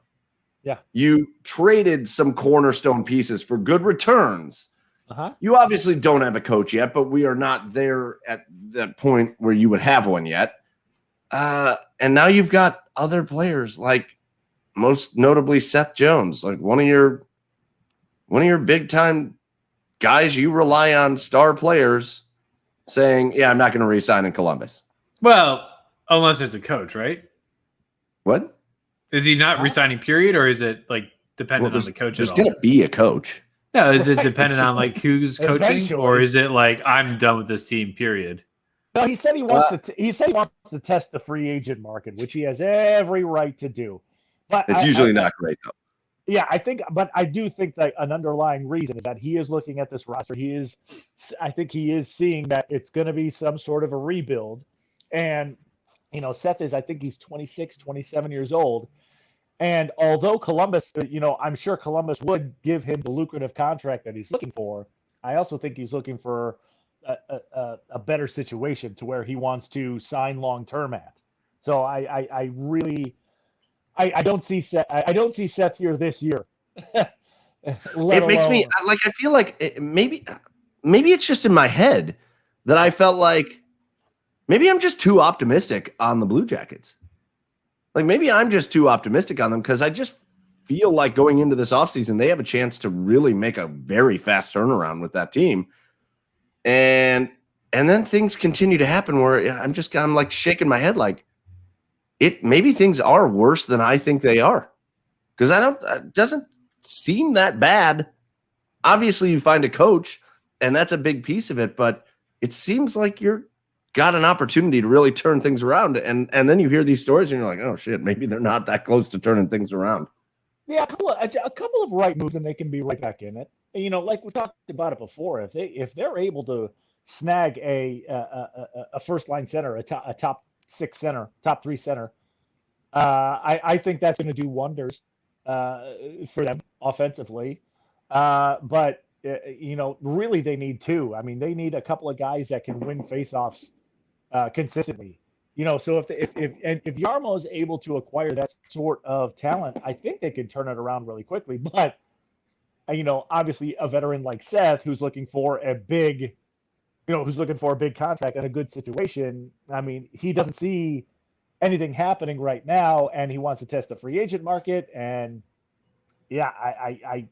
Yeah. You traded some cornerstone pieces for good returns. Uh-huh. You obviously don't have a coach yet, but we are not there at that point where you would have one yet. And now you've got other players like most notably Seth Jones, like one of your big time guys you rely on, star players, saying, "Yeah, I'm not going to re-sign in Columbus." Well, unless there's a coach, right? What? Is he not resigning, period, or is it like dependent on the coach There's at all? going to be a coach. No, is it dependent on like who's coaching, Eventually. or is it like I'm done with this team, period? No, he said he wants to test the free agent market, which he has every right to do. But It's usually not great though. Yeah, I do think that an underlying reason is that he is looking at this roster. I think he is seeing that it's going to be some sort of a rebuild. And, Seth I think he's 26, 27 years old. And although Columbus, I'm sure Columbus would give him the lucrative contract that he's looking for, I also think he's looking for a better situation to where he wants to sign long-term at. So I don't see Seth here this year. let It makes me alone. I feel like maybe it's just in my head that I felt like maybe I'm just too optimistic on the Blue Jackets. Like maybe I'm just too optimistic on them because I just feel like going into this offseason, they have a chance to really make a very fast turnaround with that team. And then things continue to happen where I'm like shaking my head like maybe things are worse than I think they are. Because it doesn't seem that bad. Obviously, you find a coach, and that's a big piece of it, but it seems like you're got an opportunity to really turn things around. And then you hear these stories and you're like, oh shit, maybe they're not that close to turning things around. Yeah, a couple of right moves and they can be right back in it. You know, like we talked about it before, if they're able to snag a first line center, a top six center, top three center, I think that's going to do wonders for them offensively. But really they need two. I mean, they need a couple of guys that can win faceoffs consistently. So if Yarmo is able to acquire that sort of talent, I think they can turn it around really quickly. But obviously a veteran like Seth, who's looking for a big contract and a good situation. I mean, he doesn't see anything happening right now, and he wants to test the free agent market. And yeah, I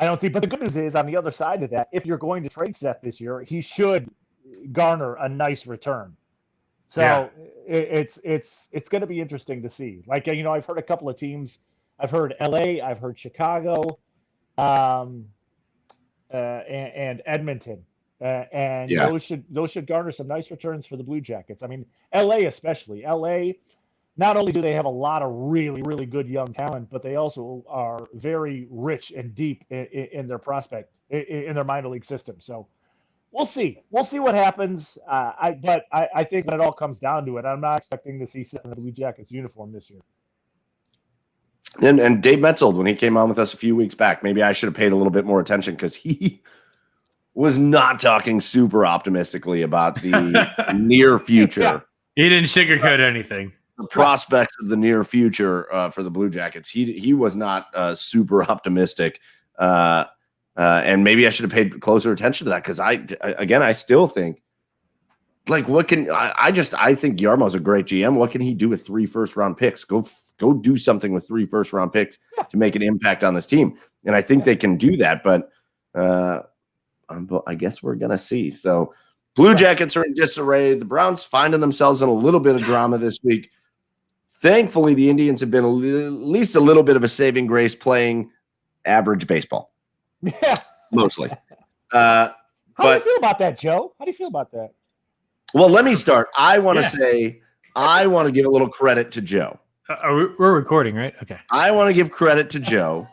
don't see. But the good news is, on the other side of that, if you're going to trade Seth this year, he should garner a nice return. So it's going to be interesting to see. Like I've heard a couple of teams. I've heard LA. I've heard Chicago, and Edmonton. Those should garner some nice returns for the Blue Jackets. I mean, LA especially. LA, not only do they have a lot of really, really good young talent, but they also are very rich and deep in their prospect, in their minor league system. So we'll see. We'll see what happens. But I think when it all comes down to it, I'm not expecting to see Seth in the Blue Jackets uniform this year. And Dave Metzold, when he came on with us a few weeks back, maybe I should have paid a little bit more attention because he was not talking super optimistically about the near future. Yeah. He didn't sugarcoat anything. The prospects of the near future for the Blue Jackets. He was not super optimistic. And maybe I should have paid closer attention to that because I still think like I think Yarmo's a great GM. What can he do with 3 first-round picks? Go do something with 3 first-round picks to make an impact on this team. And I think they can do that, but I guess we're going to see. So Blue Jackets are in disarray. The Browns finding themselves in a little bit of drama this week. Thankfully, the Indians have been at least a little bit of a saving grace playing average baseball. Yeah. Mostly. How do you feel about that, Joe? How do you feel about that? Well, let me start. I want to give a little credit to Joe. We're recording, right? Okay. I want to give credit to Joe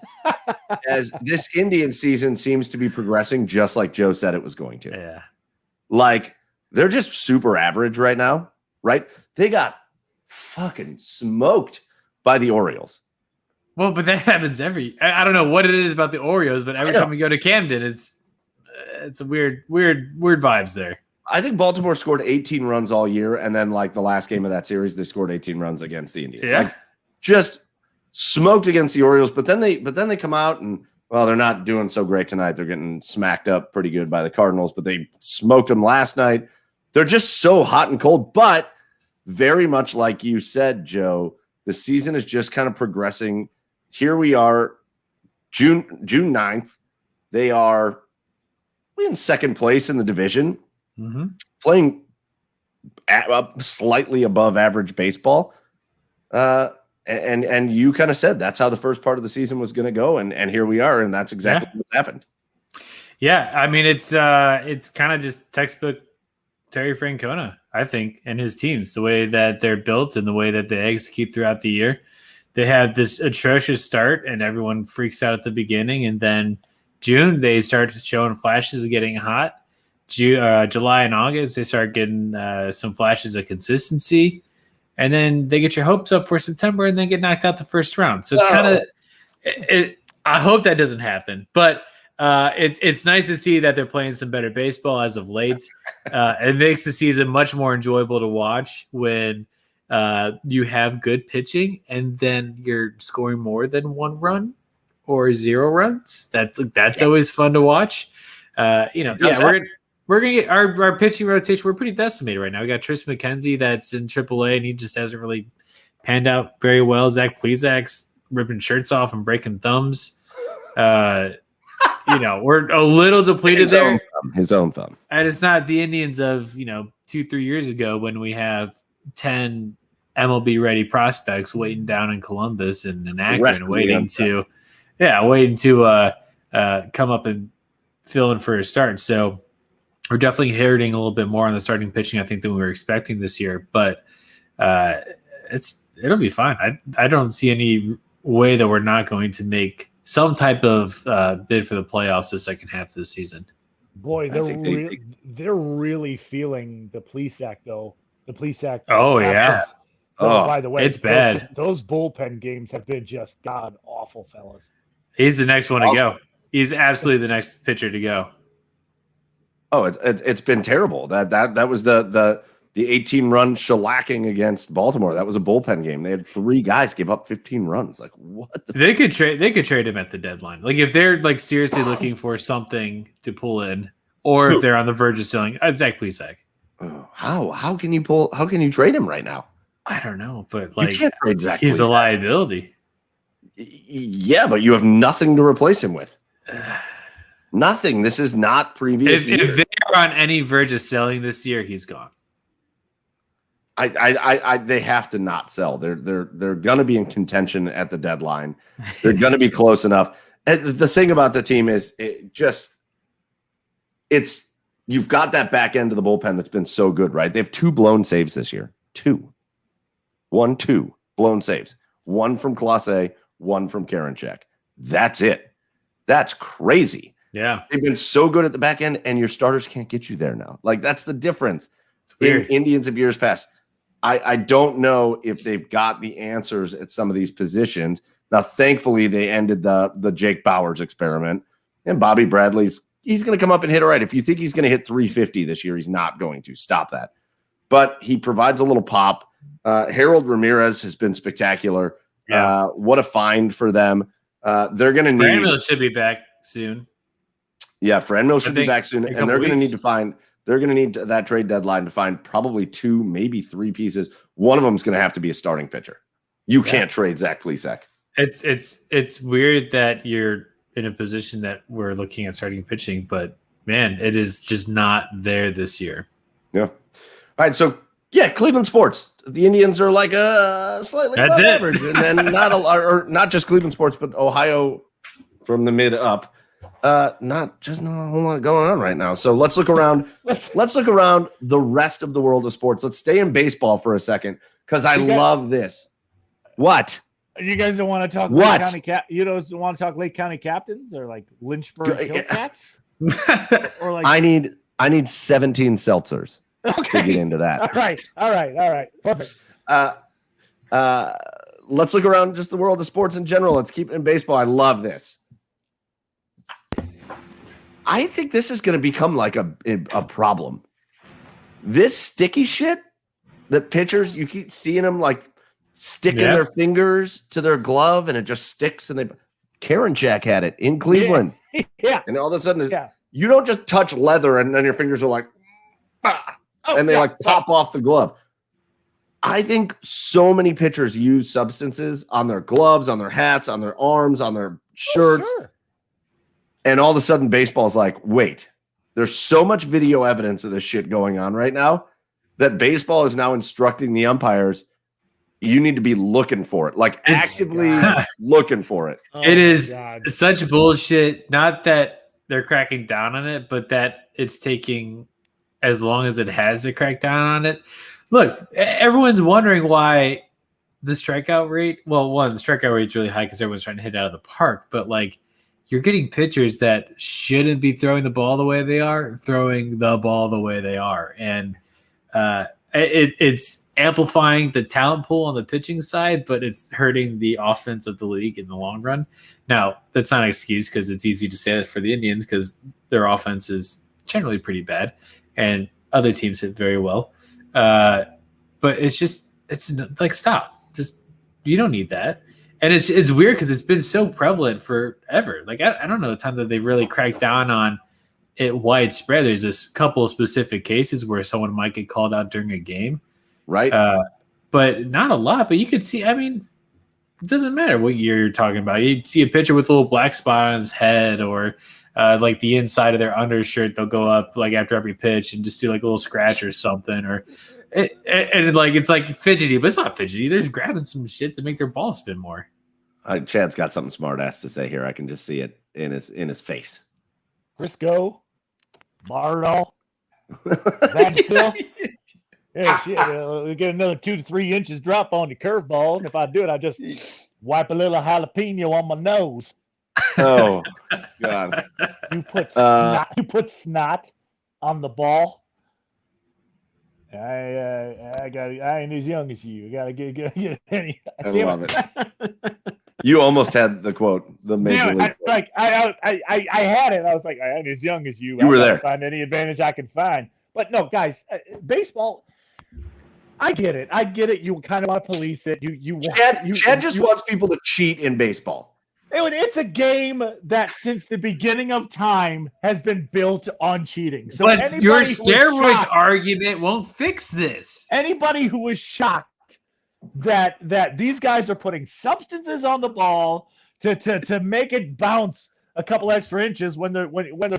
as this Indian season seems to be progressing just like Joe said it was going to. Yeah. Like, they're just super average right now, right? They got fucking smoked by the Orioles. Well, but that happens I don't know what it is about the Orioles, but every time we go to Camden, it's a weird vibes there. I think Baltimore scored 18 runs all year, and then like the last game of that series, they scored 18 runs against the Indians. Yeah. Like, just smoked against the Orioles, but then they come out and they're not doing so great tonight. They're getting smacked up pretty good by the Cardinals, but they smoked them last night. They're just so hot and cold, but very much like you said, Joe, the season is just kind of progressing. Here we are, June 9th. They are in second place in the division, playing slightly above average baseball. And you kind of said that's how the first part of the season was going to go, and here we are, and that's exactly what's happened. Yeah, I mean it's kind of just textbook Terry Francona, I think, and his teams, the way that they're built and the way that they execute throughout the year. They have this atrocious start, and everyone freaks out at the beginning, and then June they start showing flashes of getting hot. July and August they start getting some flashes of consistency. And then they get your hopes up for September and then get knocked out the first round. So it's kind of I hope that doesn't happen. But it's nice to see that they're playing some better baseball as of late. It makes the season much more enjoyable to watch when you have good pitching and then you're scoring more than 1 run. or 0 runs. That's always fun to watch. We're gonna get our pitching rotation. We're pretty decimated right now. We got Tristan McKenzie that's in AAA, and he just hasn't really panned out very well. Zach Plezak's ripping shirts off and breaking thumbs. We're a little depleted there. His own thumb. And it's not the Indians of 2-3 years ago when we have 10 MLB ready prospects waiting down in Columbus and in Akron, waiting to come up and fill in for a start. So we're definitely hurting a little bit more on the starting pitching, I think, than we were expecting this year. But it'll be fine. I don't see any way that we're not going to make some type of bid for the playoffs the second half of the season. Boy, they're really feeling the Plesac though. The Plesac. Oh yeah. Oh, by the way, it's bad. Those bullpen games have been just god awful, fellas. He's the next one to go. He's absolutely the next pitcher to go. Oh, it's been terrible. That was the 18-run shellacking against Baltimore. That was a bullpen game. They had 3 guys give up 15 runs. Like what? They could trade him at the deadline. Like if they're like seriously looking for something to pull in, or if they're on the verge of selling, Zach Plesac. How can you trade him right now? I don't know, but like you can't trade Zach. He's a liability. Yeah, but you have nothing to replace him with. Nothing. This is not previous. If they are on any verge of selling this year, he's gone. They have to not sell. They're going to be in contention at the deadline. They're going to be close enough. And the thing about the team is you've got that back end of the bullpen that's been so good, right? They have 2 blown saves this year. 2 blown saves. 1 from Clase, 1 from Karinchak. That's it. That's crazy. Yeah. They've been so good at the back end, and your starters can't get you there now. Like, that's the difference in Indians of years past. I don't know if they've got the answers at some of these positions. Now, thankfully, they ended the Jake Bauers experiment, and Bobby Bradley's he's going to come up and hit all right. If you think he's going to hit 350 this year, he's not going to. Stop that. But he provides a little pop. Harold Ramirez has been spectacular. Yeah. What a find for them. They're going to need. Franmil should be back soon. Yeah, Franmil should be back soon, and they're going to need to find. They're going to need that trade deadline to find probably 2, maybe 3 pieces. One of them is going to have to be a starting pitcher. You can't trade Zach Plesac. It's weird that you're in a position that we're looking at starting pitching, but man, it is just not there this year. Yeah. All right. So yeah, Cleveland sports. The Indians are like a slightly above average, and then not just Cleveland sports, but Ohio from the mid up. Not a whole lot going on right now. So let's look around. Let's look around the rest of the world of sports. Let's stay in baseball for a second because I love this. What? You guys don't want to talk what? Lake County you don't want to talk Lake County captains or like Lynchburg Hillcats? Or like I need 17 seltzers to get into that. All right. Perfect. Let's look around just the world of sports in general. Let's keep it in baseball. I love this. I think this is going to become like a problem. This sticky shit that pitchers, you keep seeing them like sticking their fingers to their glove and it just sticks. And Karinchak had it in Cleveland. Yeah. And all of a sudden, you don't just touch leather and then your fingers are like, and they pop off the glove. I think so many pitchers use substances on their gloves, on their hats, on their arms, on their shirts. Oh, sure. And all of a sudden, baseball's like, wait, there's so much video evidence of this shit going on right now that baseball is now instructing the umpires, you need to be looking for it, like actively looking for it. It is such bullshit. Not that they're cracking down on it, but that it's taking as long as it has to crack down on it. Look, everyone's wondering why the strikeout rate. Well, the strikeout rate is really high because everyone's trying to hit out of the park, but like, you're getting pitchers that shouldn't be throwing the ball the way they are, throwing the ball the way they are. And it's amplifying the talent pool on the pitching side, but it's hurting the offense of the league in the long run. Now, that's not an excuse because it's easy to say that for the Indians because their offense is generally pretty bad and other teams hit very well. But it's like, stop. Just, you don't need that. And it's weird because it's been so prevalent forever. Like I don't know the time that they've really cracked down on it widespread. There's this couple of specific cases where someone might get called out during a game, right? But not a lot. But you could see. I mean, it doesn't matter what year you're talking about. You see a pitcher with a little black spot on his head, or like the inside of their undershirt, they'll go up like after every pitch and just do like a little scratch or something, or and like it's like fidgety, but it's not fidgety. They're just grabbing some shit to make their ball spin more. Chad's got something smart ass to say here. I can just see it in his face. Crisco, Bardahl, Van Still. Yeah, shit, we get another 2 to 3 inches drop on the curveball, and if I do it, I just wipe a little jalapeno on my nose. Oh God! You put snot on the ball. I ain't as young as you. I gotta get any. I love it. You almost had the quote. The major league. I had it. I was like, I ain't as young as you. You were there. Find any advantage I can find. But no, guys, baseball. I get it. You kind of want to police it. Chad just wants people to cheat in baseball. It's a game that since the beginning of time has been built on cheating. So but your steroids argument won't fix this. Anybody who was shocked that these guys are putting substances on the ball to make it bounce a couple extra inches when they're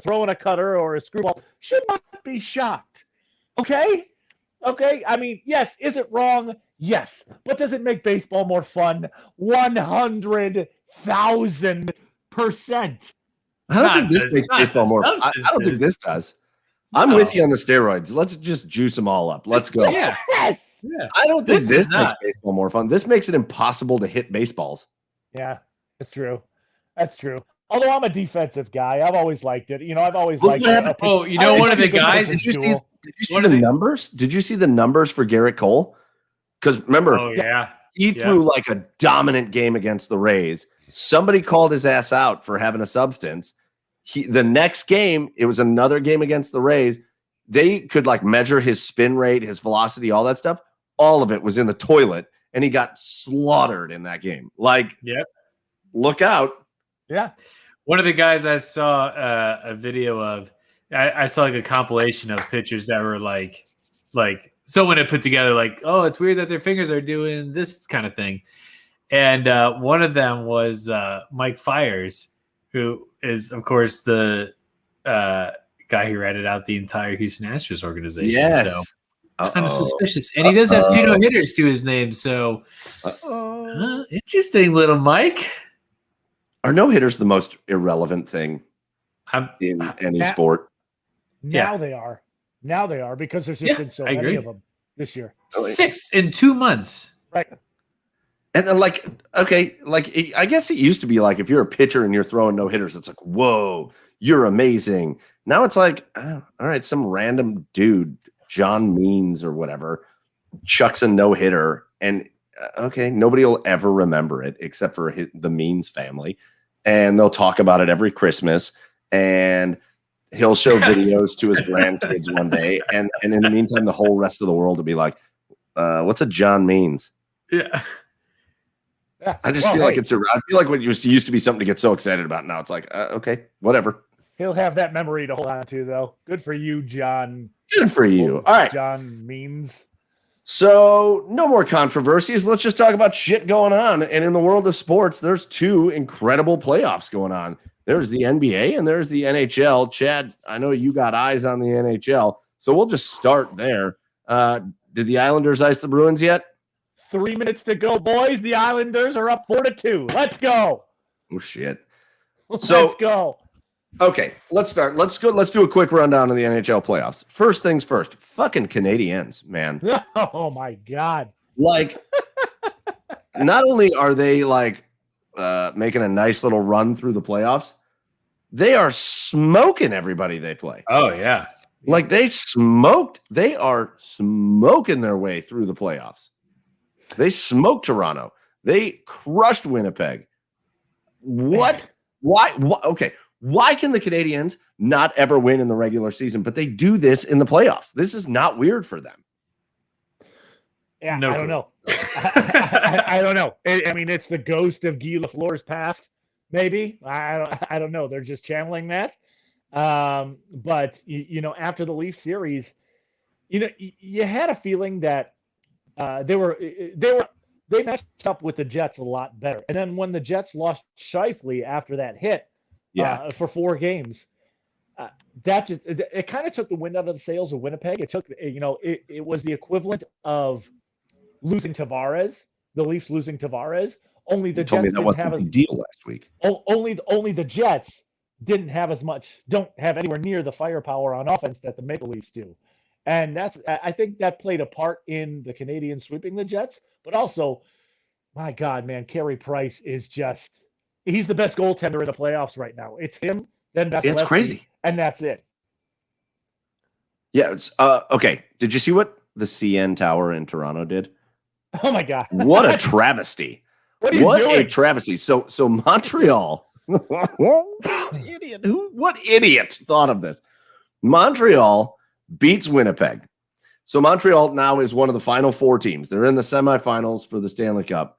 throwing a cutter or a screwball should not be shocked. Okay? I mean, yes, is it wrong? Yes. But does it make baseball more fun? 100,000%. I don't think this makes baseball more fun. I don't think this does. I'm with you on the steroids. Let's just juice them all up. Let's go. Yeah. Yes. Yeah. I don't think this makes baseball more fun. This makes it impossible to hit baseballs. Yeah, that's true. Although I'm a defensive guy, I've always liked it. I've always liked it. Oh, one of the guys. Did you see the numbers? Did you see the numbers for Garrett Cole? Because remember, he threw like a dominant game against the Rays. Somebody called his ass out for having a substance. The next game, it was another game against the Rays. They could like measure his spin rate, his velocity, all that stuff. All of it was in the toilet, and he got slaughtered in that game. Like, look out. Yeah. One of the guys I saw a video of, I saw like a compilation of pictures that were like someone had put together like, oh, it's weird that their fingers are doing this kind of thing. And one of them was Mike Fiers, who is, of course, the guy who ratted out the entire Houston Astros organization. Yes. So kind of suspicious. And he does have 2 no-hitters to his name. So interesting, little Mike. Are no-hitters the most irrelevant thing in any sport? Now they are. Because there's just been so many of them this year. 6 in 2 months. Right. And then I guess it used to be like if you're a pitcher and you're throwing no-hitters, it's like, whoa, you're amazing. Now it's like, all right, some random dude, John Means or whatever, chucks a no-hitter, and nobody will ever remember it except for the Means family, and they'll talk about it every Christmas, and he'll show videos to his grandkids one day, and in the meantime, the whole rest of the world will be like, what's a John Means? Yeah. I just feel like I feel like what used to be something to get so excited about. Now it's like, okay, whatever. He'll have that memory to hold on to, though. Good for you, John. Good for you. All right. John Means. So no more controversies. Let's just talk about shit going on. And in the world of sports, there's 2 incredible playoffs going on. There's the NBA and there's the NHL. Chad, I know you got eyes on the NHL, so we'll just start there. Did the Islanders ice the Bruins yet? 3 minutes to go, boys. The Islanders are up 4-2. Let's go. Oh shit. Let's go. Okay, let's start. Let's go. Let's do a quick rundown of the NHL playoffs. First things first. Fucking Canadiens, man. Oh my God. Like, not only are they like making a nice little run through the playoffs, they are smoking everybody they play. Oh yeah. Like they are smoking their way through the playoffs. They smoked Toronto. They crushed Winnipeg. What? Why? Okay. Why can the Canadiens not ever win in the regular season, but they do this in the playoffs? This is not weird for them. Yeah, I don't know. I don't know. I mean, it's the ghost of Guy Lafleur's past, maybe. I don't know. They're just channeling that. But after the Leaf series, you had a feeling that they matched up with the Jets a lot better. And then when the Jets lost Scheifele after that hit for 4 games, that just it kind of took the wind out of the sails of Winnipeg. It took it was the equivalent of losing Tavares, the Leafs losing Tavares. Only the told Jets me that didn't wasn't have a big deal last week. only the Jets didn't have don't have anywhere near the firepower on offense that the Maple Leafs do. And I think that played a part in the Canadiens sweeping the Jets, but also, my God, man, Carey Price is he's the best goaltender in the playoffs right now. It's him, then Vasilevsky, It's crazy. And that's it. Yeah, it's okay. Did you see what the CN Tower in Toronto did? Oh my God. What a travesty. What are you doing? A travesty. So Montreal. What idiot thought of this? Montreal beats Winnipeg. So Montreal now is one of the final 4 teams. They're in the semifinals for the Stanley Cup.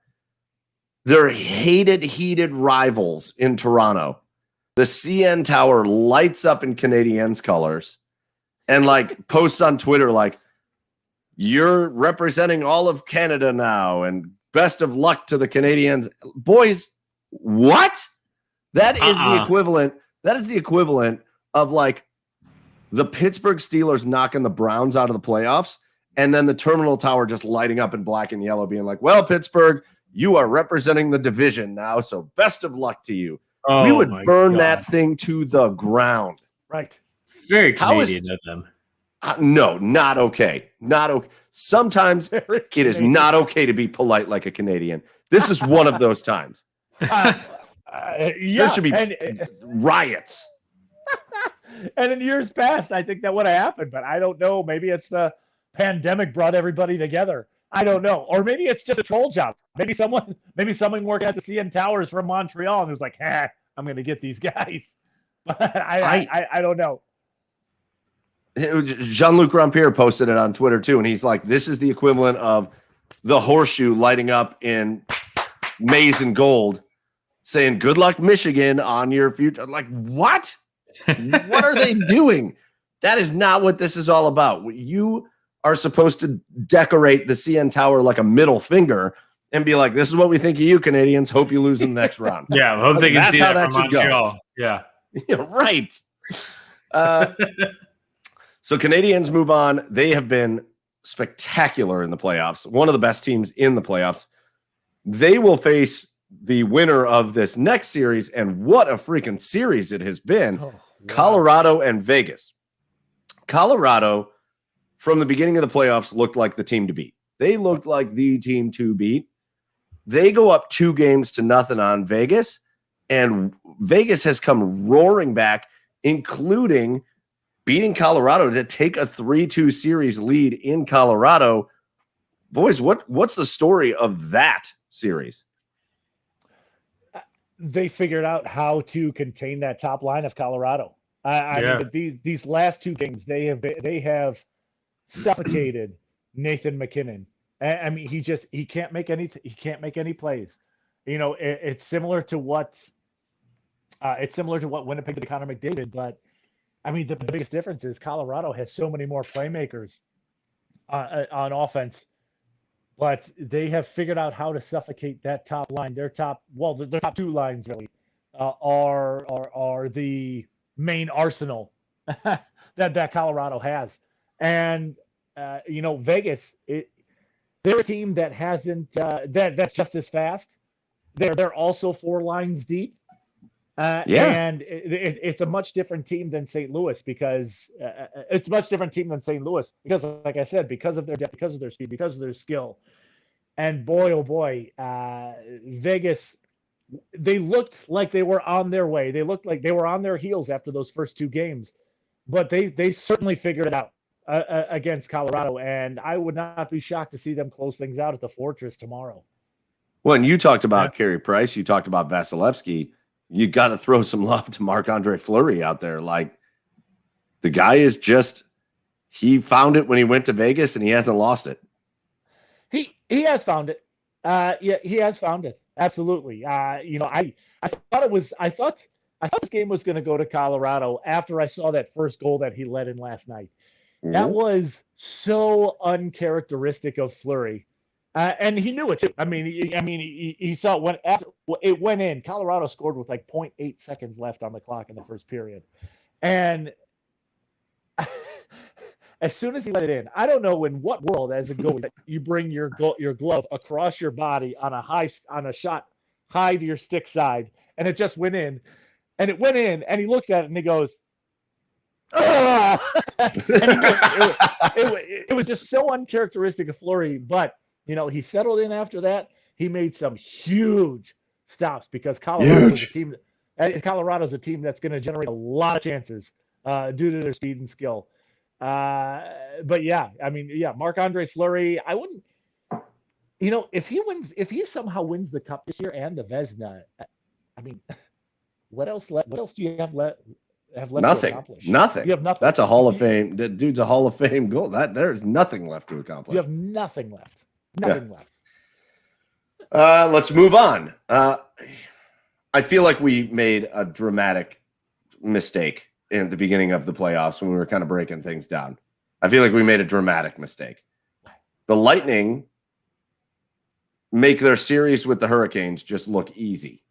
They're heated rivals in Toronto. The CN Tower lights up in Canadiens colors and posts on Twitter you're representing all of Canada now and best of luck to the Canadiens. Boys, what? That is the equivalent. That is the equivalent of the Pittsburgh Steelers knocking the Browns out of the playoffs, and then the Terminal Tower just lighting up in black and yellow, being well, Pittsburgh, you are representing the division now, so best of luck to you. Oh, we would burn that thing to the ground. Right. It's very Canadian of them. No, not okay. Not okay. Sometimes it is not okay to be polite like a Canadian. This is one of those times. There should be riots. And in years past, I think that would have happened, but I don't know. Maybe it's the pandemic brought everybody together. I don't know. Or maybe it's just a troll job. Maybe someone working at the CN Towers from Montreal and was like, I'm going to get these guys. But I don't know. Jean-Luc Rompier posted it on Twitter too, and he's like, this is the equivalent of the horseshoe lighting up in maize and gold, saying, good luck, Michigan, on your future. What? What are they doing? That is not what this is all about. You are supposed to decorate the CN Tower like a middle finger and be this is what we think of you, Canadians. Hope you lose in the next round. Yeah, I hope they can see that from Montreal. Yeah. Right. So Canadians move on. They have been spectacular in the playoffs. One of the best teams in the playoffs. They will face the winner of this next series, and what a freaking series it has been. Oh, wow. Colorado and Vegas. Colorado, from the beginning of the playoffs, looked like the team to beat. They looked like the team to beat. They go up 2-0 on Vegas, and Vegas has come roaring back, including beating Colorado to take a 3-2 series lead in Colorado. Boys, what's the story of that series? They figured out how to contain that top line of Colorado. I mean, these last 2 games, they have suffocated Nathan McKinnon. I mean, he can't make any plays. It's similar to what Winnipeg did to Connor McDavid, but I mean, the biggest difference is Colorado has so many more playmakers on offense, but they have figured out how to suffocate that top line. Their top 2 lines really are the main arsenal that Colorado has. And Vegas, they're a team that hasn't that's just as fast. They're also 4 lines deep. And it's a much different team than St. Louis because like I said, because of their depth, because of their speed, because of their skill. And boy, oh boy, Vegas, they looked like they were on their way. They looked like they were on their heels after those first 2 games, but they certainly figured it out against Colorado. And I would not be shocked to see them close things out at the Fortress tomorrow. Well, and you talked about Carey Price. You talked about Vasilevsky. You got to throw some love to Marc-Andre Fleury out there. The guy is he found it when he went to Vegas and he hasn't lost it. He has found it. Yeah, he has found it. Absolutely. I thought this game was going to go to Colorado after I saw that first goal that he let in last night. That was so uncharacteristic of Fleury. And he knew it too. He saw it when after it went in. Colorado scored with like 0.8 seconds left on the clock in the first period, and as soon as he let it in, I don't know in what world, as a goalie, you bring your glove across your body on a shot high to your stick side, and it just went in, and he looks at it and he goes, "Ah!" And it was just so uncharacteristic of Fleury, but. He settled in after that. He made some huge stops because Colorado's a team that's going to generate a lot of chances due to their speed and skill. But yeah, Marc-Andre Fleury, I wouldn't, if he somehow wins the Cup this year and the Vezina, what else do you have left nothing. to accomplish? Nothing. You have nothing. That's a Hall of Fame. That dude's a Hall of Fame goal. There's nothing left to accomplish. You have nothing left. Nothing left. Let's move on. I feel like we made a dramatic mistake in the beginning of the playoffs when we were kind of breaking things down. I feel like we made a dramatic mistake. The Lightning make their series with the Hurricanes just look easy.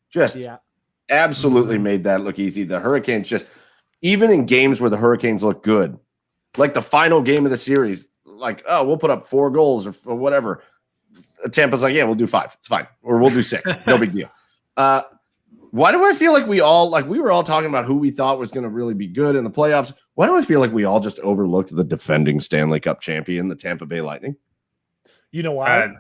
Absolutely made that look easy. The Hurricanes even in games where the Hurricanes look good, like the final game of the series, like, oh, we'll put up 4 goals or whatever. Tampa's like, yeah, we'll do 5. It's fine. Or we'll do 6. No big deal. Why do I feel like we were all talking about who we thought was going to really be good in the playoffs? Why do I feel like we all just overlooked the defending Stanley Cup champion, the Tampa Bay Lightning? You know why?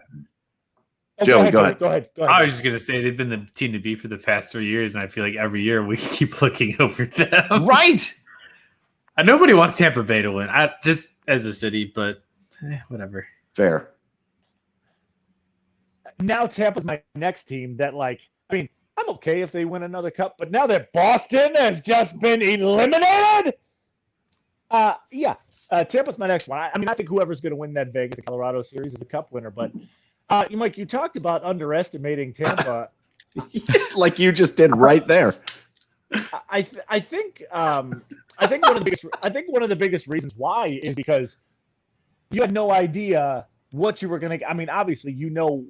Joey, go ahead. Go ahead. I was just going to say they've been the team to beat for the past 3 years, and I feel like every year we keep looking over them. Right. Nobody wants Tampa Bay to win, just as a city, but whatever. Fair. Now Tampa's my next team that, I'm okay if they win another cup, but now that Boston has just been eliminated, Tampa's my next one. I think whoever's going to win that Vegas Colorado series is a cup winner, but Mike, you talked about underestimating Tampa. Like you just did right there. I think one of the biggest reasons why is because you had no idea what you were going to. Obviously, you know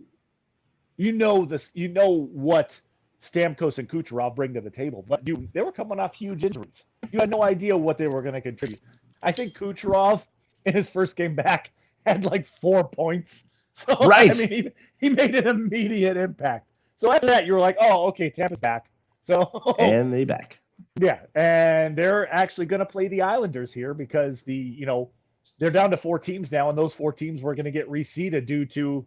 what Stamkos and Kucherov bring to the table, but they were coming off huge injuries. You had no idea what they were going to contribute. I think Kucherov in his first game back had 4 points. So right. He made an immediate impact. So after that, you were like, oh, okay, Tampa's back. So and they back. Yeah, and they're actually going to play the Islanders here because they're down to 4 teams now, and those 4 teams were going to get reseeded due to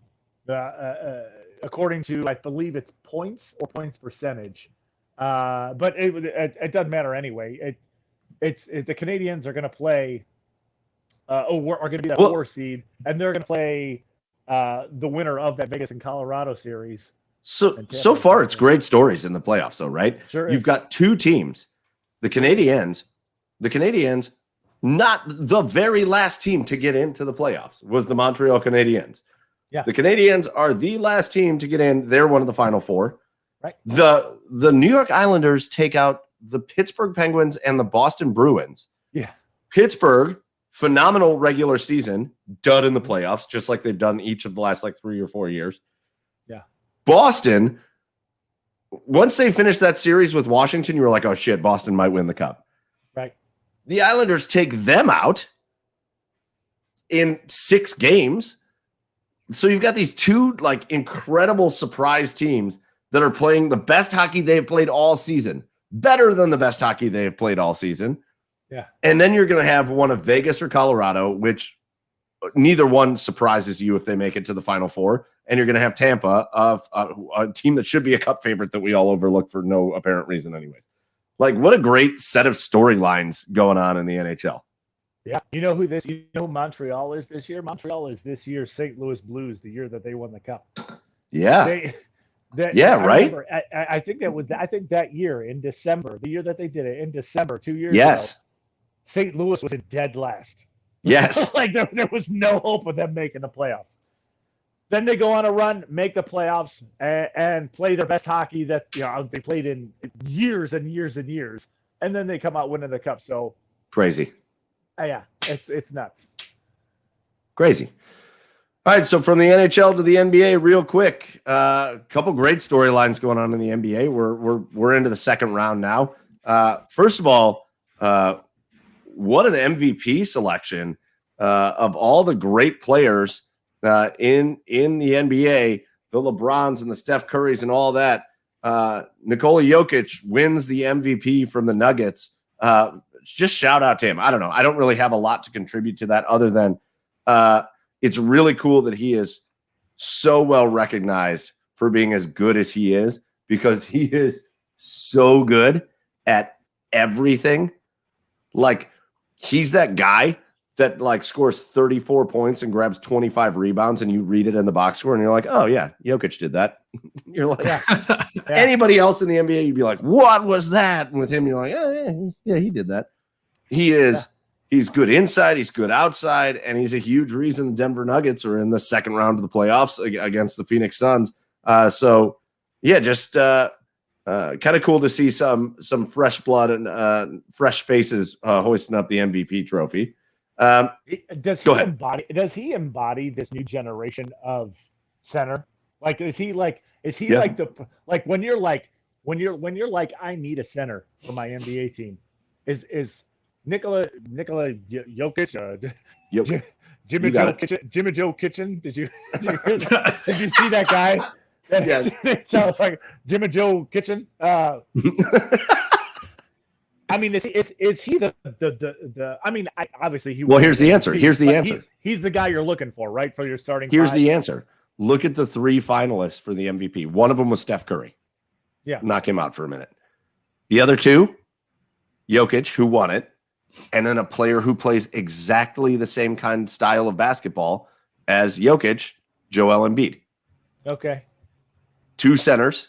according to, I believe it's points or points percentage. But it doesn't matter anyway. It's the Canadians are going to play are going to be that 4 seed, and they're going to play the winner of that Vegas and Colorado series. So far, it's great stories in the playoffs, though, right? Sure. You've got 2 teams. The Canadians, not the very last team to get into the playoffs, was the Montreal Canadiens. Yeah. The Canadiens are the last team to get in. They're one of the final 4. Right. The New York Islanders take out the Pittsburgh Penguins and the Boston Bruins. Yeah. Pittsburgh, phenomenal regular season, dud in the playoffs, just like they've done each of the last 3 or 4 years. Yeah. Boston, once they finished that series with Washington, you were like, oh shit, Boston might win the cup. Right. The Islanders take them out in 6 games. So you've got these 2 incredible surprise teams that are playing the best hockey they've played all season, better than the best hockey they have played all season. Yeah. And then you're going to have one of Vegas or Colorado, which neither one surprises you if they make it to the Final 4. And you're going to have Tampa, a team that should be a cup favorite that we all overlook for no apparent reason anyways. What a great set of storylines going on in the NHL. Yeah. You know who Montreal is this year? Montreal is this year's St. Louis Blues, the year that they won the cup. Yeah. Right. I think that year in December, the year that they did it in December, 2 years ago, St. Louis was in dead last. Yes. There was no hope of them making the playoffs. Then they go on a run, make the playoffs, and play their best hockey that they played in years and years and years, and then they come out winning the cup. So Crazy. yeah, it's nuts. Crazy. All right, so from the NHL to the NBA, real quick, a couple great storylines going on in the NBA. We're into the second round now. First of all, what an MVP selection of all the great players in the NBA, the LeBrons and the Steph Currys and all that. Nikola Jokic wins the MVP from the Nuggets. Just shout out to him. I don't know. I don't really have a lot to contribute to that other than it's really cool that he is so well recognized for being as good as he is, because he is so good at everything. Like, he's that guy that like scores 34 points and grabs 25 rebounds, and you read it in the box score and you're like, oh yeah, Jokic did that. You're like, Yeah. Anybody else in the NBA, you'd be like, what was that? And with him, you're like, oh yeah, he did that. He's good inside, he's good outside, and he's a huge reason the Denver Nuggets are in the second round of the playoffs against the Phoenix Suns. So yeah, just kind of cool to see some fresh blood and fresh faces hoisting up the MVP trophy. Does he embody this new generation of center? Like, is he like when you're like, I need a center for my NBA team, is Nikola Jokic, Jimmy Joe Kitchen? Did you see that guy? Yes. It sounds like Jimmy Joe Kitchen. I mean, is he the? I mean, obviously he. Well, here's the answer. Here's the answer. He's the guy you're looking for, right? For your starting. Here's five. the answer. Look at the three finalists for the MVP. One of them was Steph Curry. Yeah. Knock him out for a minute. The other two, Jokic, who won it, and then a player who plays exactly the same kind of style of basketball as Jokic, Joel Embiid. Okay. Two centers,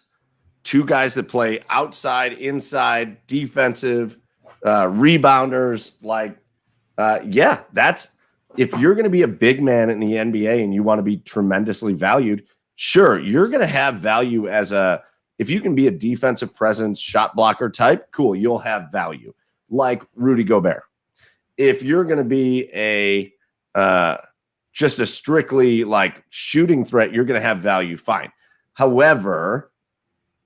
two guys that play outside, inside, defensive, rebounders. Like, that's if you're going to be a big man in the NBA and you want to be tremendously valued, sure, you're going to have value if you can be a defensive presence, shot blocker type, cool, you'll have value. Like Rudy Gobert. If you're going to be just a strictly like shooting threat, you're going to have value. Fine. However,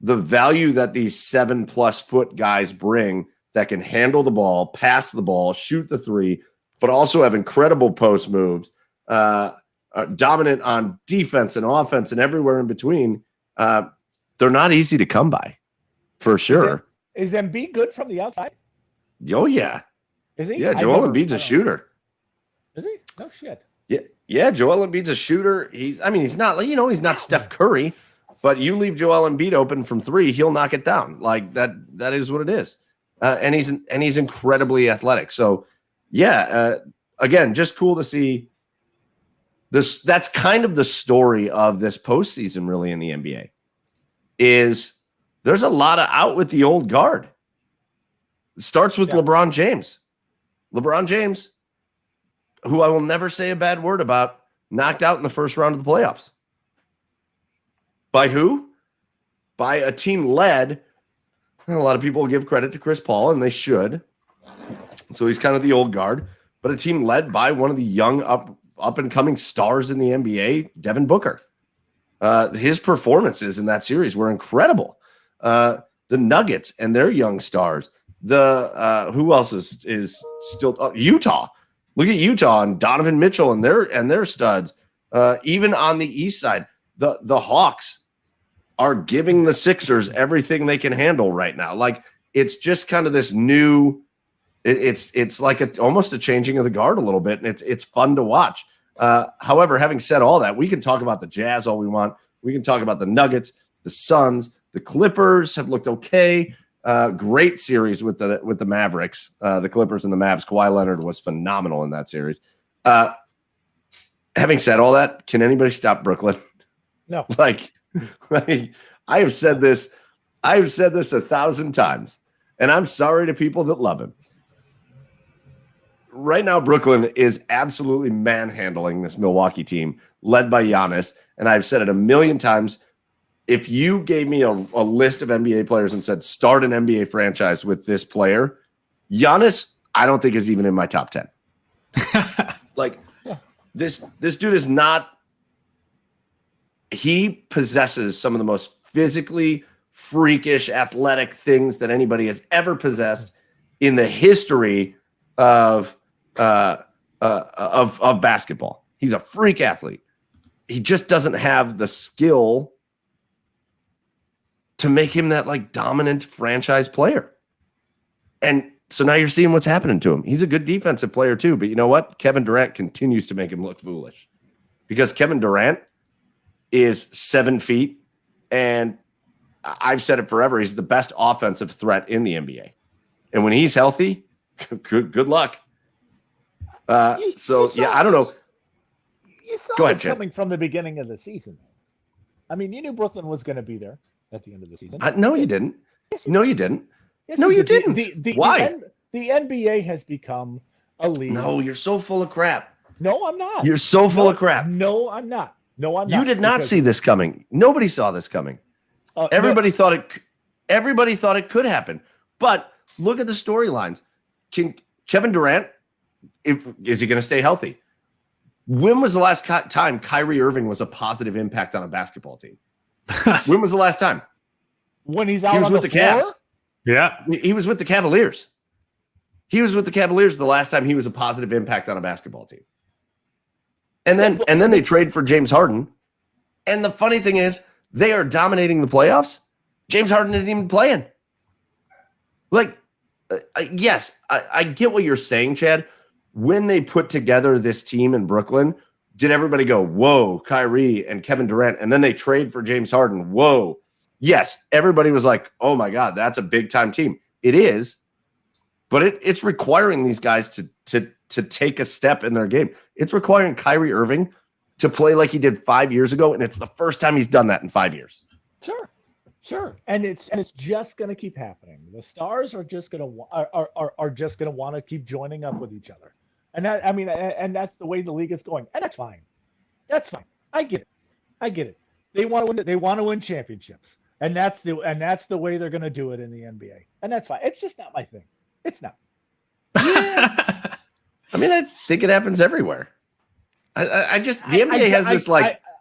the value that these 7+ foot guys bring that can handle the ball, pass the ball, shoot the three, but also have incredible post moves, dominant on defense and offense and everywhere in between, they're not easy to come by, for sure. Is Embiid good from the outside? Oh, yeah. Is he? Yeah, Joel Embiid's a shooter. Is he? No shit. Yeah, Joel Embiid's a shooter. He's not, he's not Steph Curry, but you leave Joel Embiid open from three, he'll knock it down. Like that is what it is. And he's incredibly athletic. So, yeah, again, just cool to see this. That's kind of the story of this postseason, really, in the NBA. Is there's a lot of out with the old guard. It starts with LeBron James. LeBron James, who I will never say a bad word about, knocked out in the first round of the playoffs. By who? By a team led. A lot of people give credit to Chris Paul, and they should. So he's kind of the old guard. But a team led by one of the young up-and-coming stars in the NBA, Devin Booker. His performances in that series were incredible. The Nuggets and their young stars. Who else is still Utah? Look at Utah and Donovan Mitchell and their studs. Even on the East side, the Hawks are giving the Sixers everything they can handle right now. Like, it's just kind of this new. It's like almost a changing of the guard a little bit, and it's fun to watch. However, having said all that, we can talk about the Jazz all we want. We can talk about the Nuggets, the Suns, the Clippers have looked okay. Great series with the Mavericks, the Clippers and the Mavs. Kawhi Leonard was phenomenal in that series. Having said all that, can anybody stop Brooklyn? No. Like I have said this 1,000 times, and I'm sorry to people that love him. Right now, Brooklyn is absolutely manhandling this Milwaukee team led by Giannis. And I've said it a million times. If you gave me a list of NBA players and said, start an NBA franchise with this player, Giannis, I don't think is even in my top 10. Like, this dude is not. He possesses some of the most physically freakish, athletic things that anybody has ever possessed in the history of basketball. He's a freak athlete. He just doesn't have the skill to make him that like dominant franchise player. And so now you're seeing what's happening to him. He's a good defensive player too, but you know what? Kevin Durant continues to make him look foolish because Kevin Durant is 7 feet, and I've said it forever. He's the best offensive threat in the NBA. And when he's healthy, good luck. I don't know. You saw Go ahead, this Chad. coming from the beginning of the season. I mean, you knew Brooklyn was going to be there at the end of the season. No, you didn't. No, you didn't. Yes, No, you did. didn't. Why? The NBA has become a league. No, you're so full of crap. No, I'm not. You're so full of crap. No, I'm not. No, I'm not. You did not see this coming. Nobody saw this coming. Everybody thought it could happen. But look at the storylines. Kevin Durant, is he going to stay healthy? When was the last time Kyrie Irving was a positive impact on a basketball team? When was the last time? When he's out He was on with the the floor? Cavs. Yeah. He was with the Cavaliers. He was with the Cavaliers the last time he was a positive impact on a basketball team. And then they trade for James Harden. And the funny thing is, they are dominating the playoffs. James Harden isn't even playing. Like, yes, I get what you're saying, Chad. When they put together this team in Brooklyn, did everybody go, whoa, Kyrie and Kevin Durant, and then they trade for James Harden? Whoa. Yes, everybody was like, oh my God, that's a big time team. It is, but it's requiring these guys to take a step in their game. It's requiring Kyrie Irving to play like he did 5 years ago, and it's the first time he's done that in 5 years. Sure. And it's just going to keep happening. The stars are just going to want to keep joining up with each other. And that's the way the league is going. And that's fine. I get it. They want to win championships. And that's the way they're going to do it in the NBA. And that's fine. It's just not my thing. It's not. Yeah. I mean, I think it happens everywhere. The NBA has this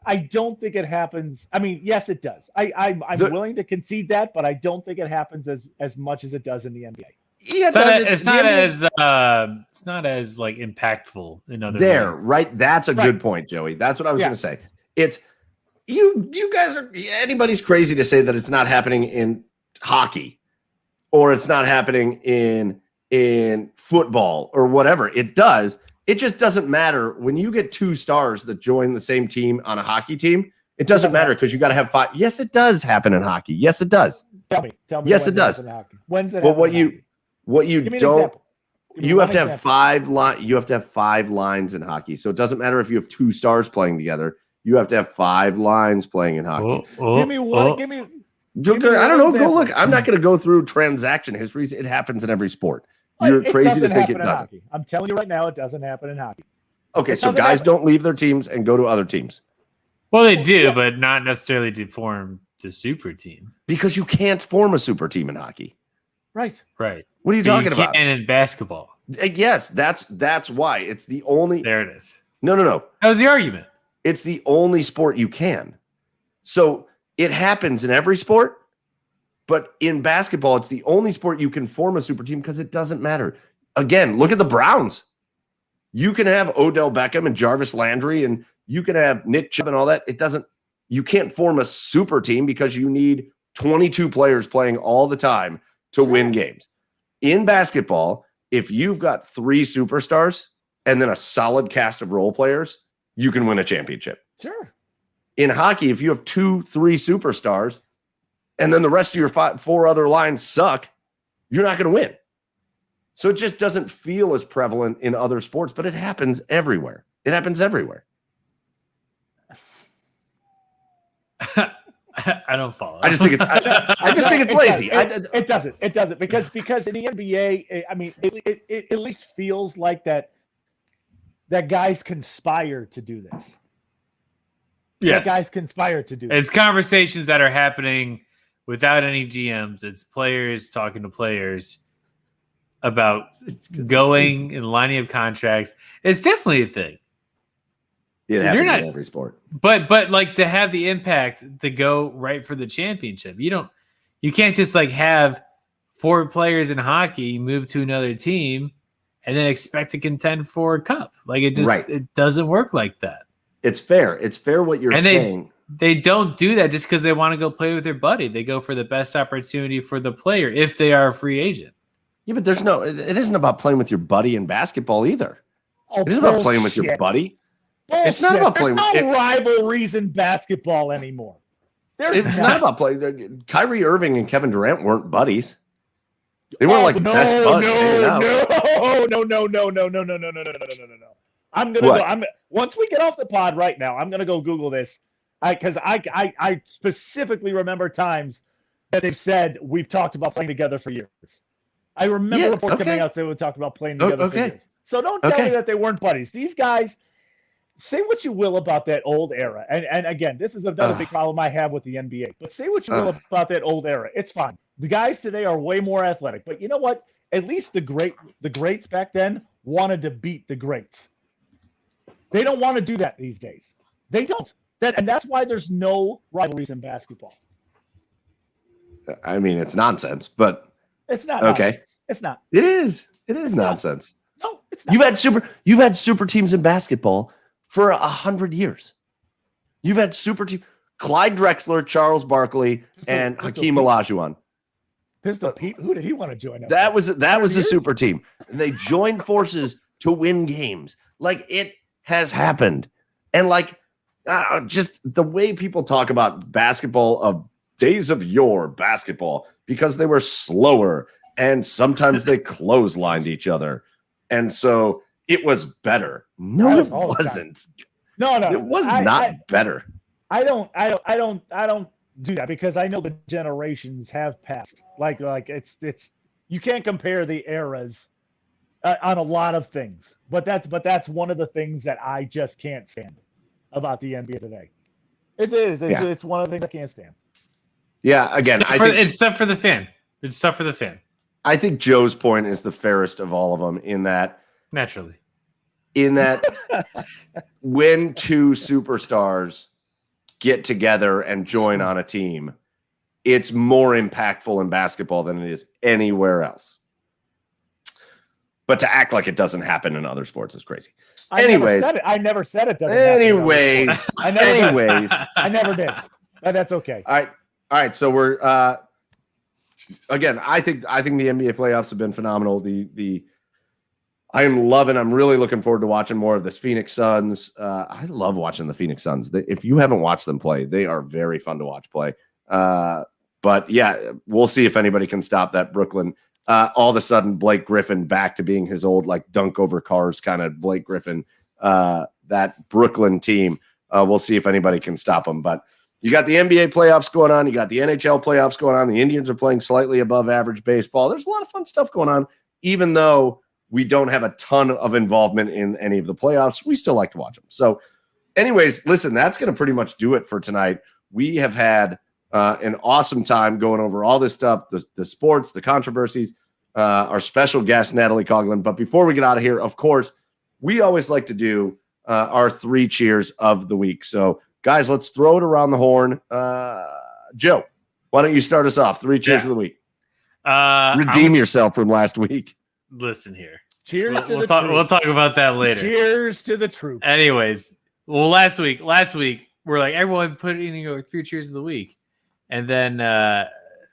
I don't think it happens. I mean, yes, it does. I'm willing to concede that, but I don't think it happens as much as it does in the NBA. Yeah, it's not as like impactful in other ways. Right? That's a good point, Joey. That's what I was going to say. It's you guys are anybody's crazy to say that it's not happening in hockey or it's not happening in football or whatever. It does. It just doesn't matter when you get 2 stars that join the same team on a hockey team. It doesn't matter because you got to have 5. Yes, it does happen in hockey. Yes, it does. Tell me. Yes, it does. When's it? But what you don't, you have to have example. You have to have 5 lines in hockey. So it doesn't matter if you have 2 stars playing together. You have to have 5 lines playing in hockey. Give me one. Give me. I don't know. Go look. I'm not going to go through transaction histories. It happens in every sport. You're crazy to think it doesn't. Hockey. I'm telling you right now, it doesn't happen in hockey. Okay, so guys don't leave their teams and go to other teams. Well, they do, but not necessarily to form the super team. Because you can't form a super team in hockey. Right. What are you talking about? And in basketball. Yes, that's why. It's the only. There it is. No. That was the argument. It's the only sport you can. So it happens in every sport. But in basketball, it's the only sport you can form a super team because it doesn't matter. Again, look at the Browns. You can have Odell Beckham and Jarvis Landry, and you can have Nick Chubb and all that. You can't form a super team because you need 22 players playing all the time to win games. In basketball, if you've got 3 superstars and then a solid cast of role players, you can win a championship. Sure. In hockey, if you have 2-3 superstars, and then the rest of your 4 other lines suck, you're not going to win. So it just doesn't feel as prevalent in other sports, but it happens everywhere. I don't follow. I just think it's lazy. It doesn't because in the NBA, I mean, it at least feels like that guys conspire to do this. Yes. that guys conspire to do. It's conversations that are happening without any GMs. It's players talking to players about going and lining up contracts. It's definitely a thing. It happens in every sport. But like to have the impact to go right for the championship. You can't just like have 4 players in hockey move to another team and then expect to contend for a cup. Like it doesn't work like that. It's fair. It's fair what you're saying. They don't do that just because they want to go play with their buddy. They go for the best opportunity for the player if they are a free agent. Yeah, but it isn't about playing with your buddy in basketball either. Oh, it isn't about playing with your buddy. Bullshit. It's not about playing. There's no rivalries in basketball anymore. It's not about playing. Kyrie Irving and Kevin Durant weren't buddies. They weren't best buds. No. I'm gonna go. Once we get off the pod right now, I'm gonna go Google this because I specifically remember times that they've said we've talked about playing together for years. I remember reports coming out saying we talked about playing together for years. So don't tell me that they weren't buddies. These guys, say what you will about that old era. And again, this is another big problem I have with the NBA. But say what you will about that old era. It's fine. The guys today are way more athletic. But you know what? At least the greats back then wanted to beat the greats. They don't want to do that these days. They don't. And that's why there's no rivalries in basketball. I mean, it's nonsense, but it's not. Okay. Nonsense. It's not. It is. It is nonsense. No, it's not. You've had super teams in basketball for 100 years. You've had super team Clyde Drexler, Charles Barkley, and Hakeem Olajuwon. Pistol Pete, who did he want to join? That was a super team. And they joined forces to win games. Like it has happened. And like just the way people talk about basketball of days of yore basketball, because they were slower and sometimes they clotheslined each other. And so it was better. No, it wasn't. No, it was not better. I don't do that because I know the generations have passed. Like it's you can't compare the eras on a lot of things. But that's one of the things that I just can't stand about the NBA today. It's one of the things I can't stand. Yeah, again, it's tough for the fan. It's tough for the fan. I think Joe's point is the fairest of all of them in that naturally. In that when 2 superstars get together and join on a team, it's more impactful in basketball than it is anywhere else. But to act like it doesn't happen in other sports is crazy. I never said it doesn't anyways. I never did. But that's okay. All right. So we're again, I think the NBA playoffs have been phenomenal. I'm really looking forward to watching more of this Phoenix Suns. I love watching the Phoenix Suns. If you haven't watched them play, they are very fun to watch play. But yeah, we'll see if anybody can stop that Brooklyn. All of a sudden, Blake Griffin back to being his old like dunk over cars kind of Blake Griffin. That Brooklyn team. We'll see if anybody can stop them. But you got the NBA playoffs going on. You got the NHL playoffs going on. The Indians are playing slightly above average baseball. There's a lot of fun stuff going on, even though we don't have a ton of involvement in any of the playoffs. We still like to watch them. So anyways, listen, that's going to pretty much do it for tonight. We have had an awesome time going over all this stuff, the sports, the controversies, our special guest, Natalie Coughlin. But before we get out of here, of course, we always like to do our 3 cheers of the week. So guys, let's throw it around the horn. Joe, why don't you start us off? 3 cheers of the week. Redeem yourself from last week. Listen here. Cheers to the we'll talk about that later. Cheers to the troops. Anyways, well, last week we're like everyone put in your 3 cheers of the week, and then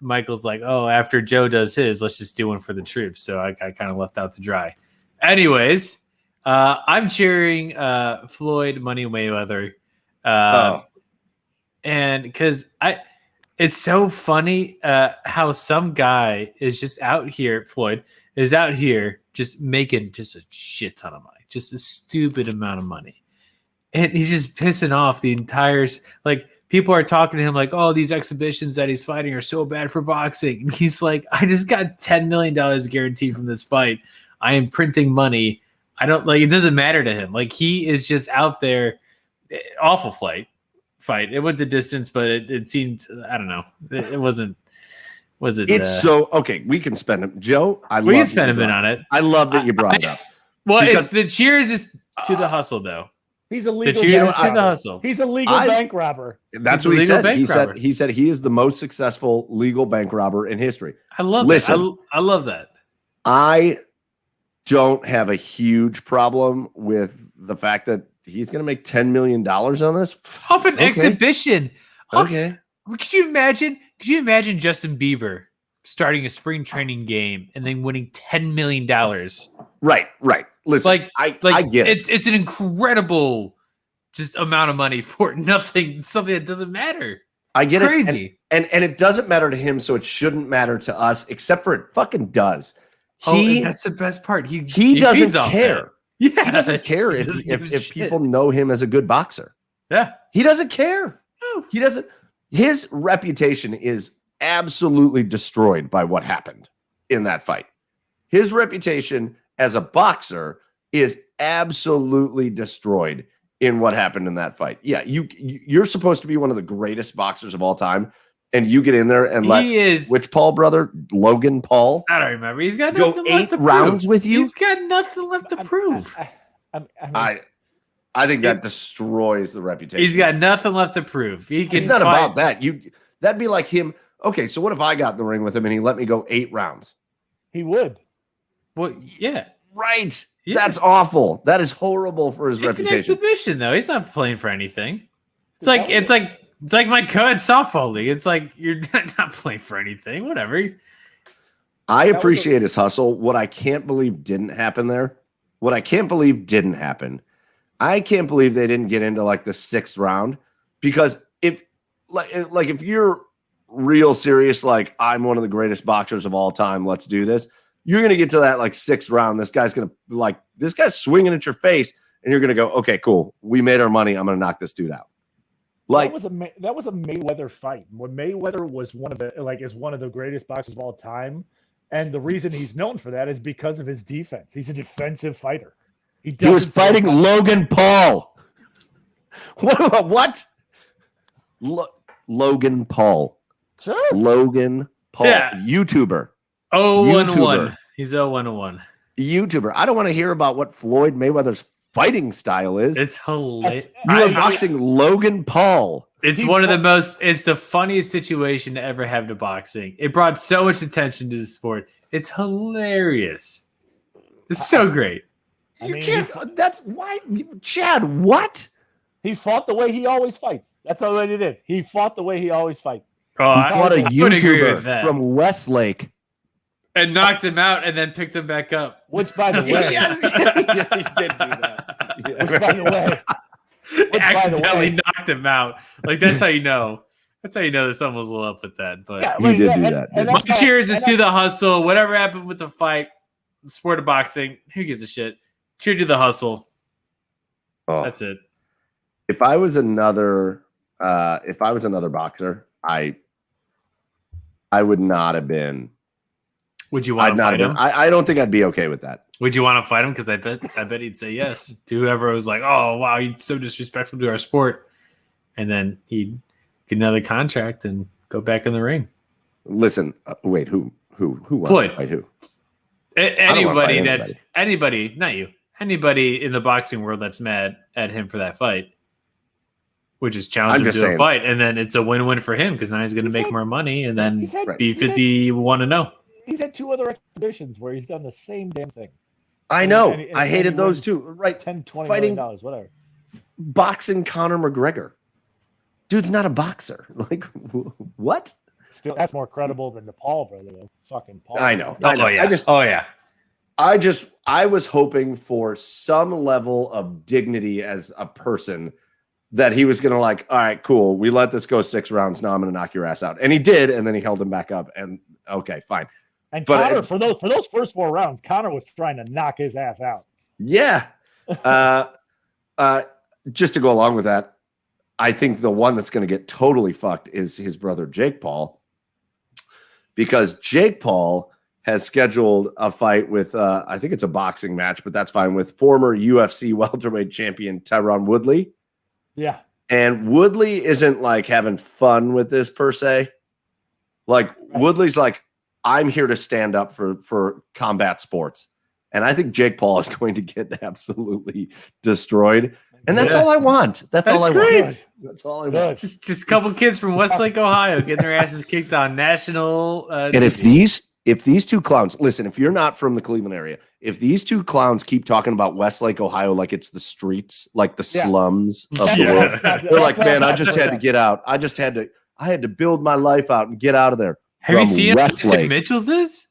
Michael's like, oh, after Joe does his, let's just do one for the troops. So I kind of left out to dry. Anyways, I'm cheering Floyd Money Mayweather, and because it's so funny how some guy is just out here. Floyd is out here just making just a shit ton of money, just a stupid amount of money. And he's just pissing off the entire, like, people are talking to him like, oh, these exhibitions that he's fighting are so bad for boxing. And he's like, I just got $10 million guaranteed from this fight. I am printing money. I don't like, it doesn't matter to him. Like, he is just out there. Awful fight. fight. It went the distance, but it seemed, I don't know. It wasn't. Was it? It's so okay. We can spend it, Joe. We can spend a minute on it. I love that you brought it up. Well, it's the cheers is to the hustle, though. He's a The legal cheers bank is to robber. the hustle. He's a legal bank robber. That's He's a what he legal said. bank robber. He said he is the most successful legal bank robber in history. I love Listen, that. I love that. I don't have a huge problem with the fact that he's going to make $10 million on this. Off an Okay. exhibition. Okay. Could you imagine? Could you imagine Justin Bieber starting a spring training game and then winning $10 million? Right. Listen, I get it. It's an incredible just amount of money for nothing, something that doesn't matter. I get Crazy. it. And it doesn't matter to him, so it shouldn't matter to us, except for it fucking does. And that's the best part. He doesn't feeds off care. that. Yeah, He doesn't care He if, doesn't give a if shit. people know him as a good boxer. Yeah. He doesn't care. No. He doesn't. His reputation is absolutely destroyed by what happened in that fight. His reputation as a boxer is absolutely destroyed in what happened in that fight. Yeah, you're supposed to be one of the greatest boxers of all time, and you get in there and which Paul brother, Logan Paul, I don't remember. He's got go nothing left 8 to rounds prove. with you. He's got nothing left to prove. I think that destroys the reputation. He's got nothing left to prove. He can It's not fight. about that. That'd be like him. Okay, so what if I got in the ring with him and he let me go 8 rounds? He would. Well, yeah. Right. Yeah. That's awful. That is horrible for his It's an reputation. exhibition, though. He's not playing for anything. It's like my co-ed softball league. It's like you're not playing for anything. Whatever. I appreciate his hustle. What I can't believe didn't happen there. I can't believe they didn't get into like the 6th round, because if you're real serious, like I'm one of the greatest boxers of all time, let's do this. You're going to get to that like 6th round. This guy's swinging at your face and you're going to go, okay, cool. We made our money. I'm going to knock this dude out. Like that was a Mayweather fight. When Mayweather was one of the greatest boxers of all time, and the reason he's known for that is because of his defense. He's a defensive fighter. He was fighting Logan Paul. What? Logan Paul. Sure. Logan Paul. Yeah. YouTuber. 0-1. He's 0-1. YouTuber. I don't want to hear about what Floyd Mayweather's fighting style is. It's hilarious. You are boxing Logan Paul. It's it's the funniest situation to ever have to boxing. It brought so much attention to the sport. It's hilarious. It's so great. That's why, Chad, what? He fought the way he always fights. That's all he did. He fought the way he always fights. Oh, He fought a would agree with YouTuber that. from Westlake. And knocked him out and then picked him back up. Which, by the way, Yes, he did do that. which, by the way, Accidentally knocked him out. Like, that's how you know. That's how you know that someone was a little up with that. But yeah, He did do and- that. and my that's not- cheers and is to the hustle. Whatever happened with the fight, the sport of boxing, who gives a shit? Cheer to the hustle. Oh. That's it. If I was another boxer, I would not have been. Would you want to fight him? I don't think I'd be okay with that. Would you want to fight him? Because I bet he'd say yes to whoever was like, "Oh wow, he's so disrespectful to our sport," and then he'd get another contract and go back in the ring. Listen, wait, who wants Floyd. to fight who? Anybody fight that's anybody, not you. Anybody in the boxing world that's mad at him for that fight, which is challenge him to a fight, and then it's a win-win for him because now he's going to make more money and then be 51-0. He's had 2 other exhibitions where he's done the same damn thing. I know. And I hated he those wins too. Right. $10, $20 Fighting million, whatever. boxing Conor McGregor. Dude's not a boxer. Like, what? Still, that's more credible than the Paul brother, though. Fucking Paul. I know. Oh yeah. I was hoping for some level of dignity as a person, that he was going to like, all right, cool. We let this go 6 rounds. Now I'm going to knock your ass out. And he did. And then he held him back up, and okay, fine. And But Conor, for those first 4 rounds, Conor was trying to knock his ass out. Yeah. Just to go along with that, I think the one that's going to get totally fucked is his brother, Jake Paul, because Jake Paul has scheduled a fight with, I think it's a boxing match, but that's fine, with former UFC welterweight champion Tyron Woodley. Yeah. And Woodley isn't like having fun with this per se. Like Woodley's like, I'm here to stand up for combat sports. And I think Jake Paul is going to get absolutely destroyed. And that's all I want. That's all I great. want. That's all I want. Just a couple kids from Westlake, Ohio, getting their asses kicked on national. And if these two clowns, listen, if you're not from the Cleveland area, if these two clowns keep talking about Westlake, Ohio, like it's the streets, like the slums of the world, they're like, man, I just had to get out. I had to build my life out and get out of there. Have you seen what Mitchell's is?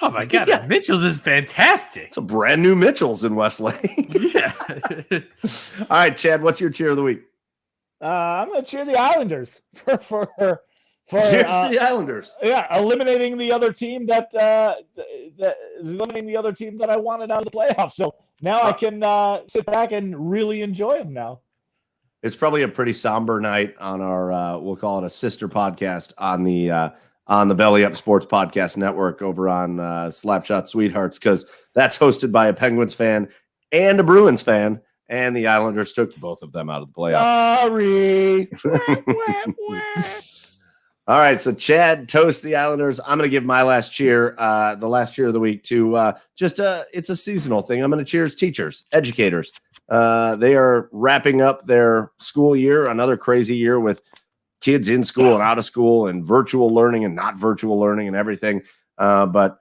Oh my God, yeah. Mitchell's is fantastic. It's a brand new Mitchell's in Westlake. Yeah. All right, Chad, what's your cheer of the week? I'm going to cheer the Islanders for cheers to the Islanders. Yeah, eliminating the other team that I wanted out of the playoffs. So now I can sit back and really enjoy them now. It's probably a pretty somber night on our we'll call it a sister podcast on the Belly Up Sports Podcast Network over on Slapshot Sweethearts, because that's hosted by a Penguins fan and a Bruins fan, and the Islanders took both of them out of the playoffs. Sorry. All right, so Chad toast the Islanders. I'm going to give my last cheer, the last cheer of the week, to it's a seasonal thing. I'm going to cheers teachers, educators. They are wrapping up their school year, another crazy year with kids in school and out of school and virtual learning and not virtual learning and everything. But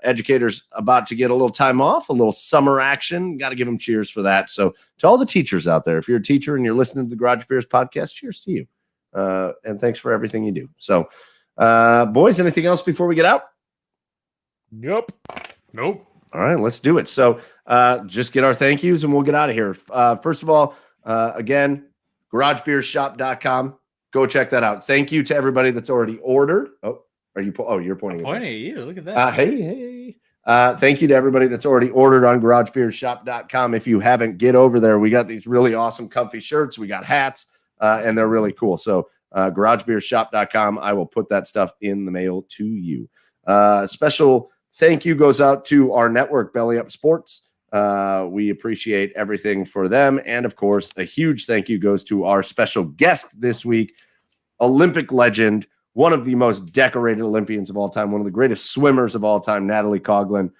educators about to get a little time off, a little summer action. Got to give them cheers for that. So to all the teachers out there, if you're a teacher and you're listening to the Garage Beers podcast, cheers to you. And thanks for everything you do. So, boys, anything else before we get out? Nope. All right, let's do it. So just get our thank yous and we'll get out of here. First of all, again, garagebeershop.com. Go check that out. Thank you to everybody that's already ordered. You're pointing at you. Look at that. Hey. Thank you to everybody that's already ordered on garagebeershop.com. If you haven't, get over there. We got these really awesome comfy shirts. We got hats, and they're really cool. So garagebeershop.com. I will put that stuff in the mail to you. Special thank you goes out to our network, Belly Up Sports. We appreciate everything for them. And of course, a huge thank you goes to our special guest this week, Olympic legend, one of the most decorated Olympians of all time, one of the greatest swimmers of all time, Natalie Coughlin.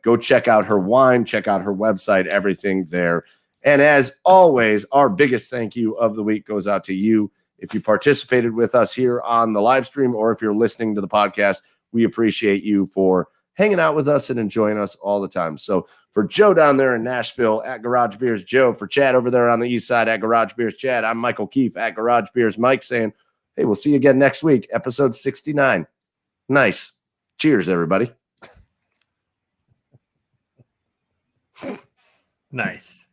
Go check out her wine, check out her website, everything there. And as always, our biggest thank you of the week goes out to you. If you participated with us here on the live stream, or if you're listening to the podcast, we appreciate you for hanging out with us and enjoying us all the time. So for Joe down there in Nashville at Garage Beers Joe, for Chad over there on the east side at Garage Beers Chad, I'm Michael Keefe at Garage Beers Mike, saying, hey, we'll see you again next week, episode 69. Nice. Cheers, everybody. Nice.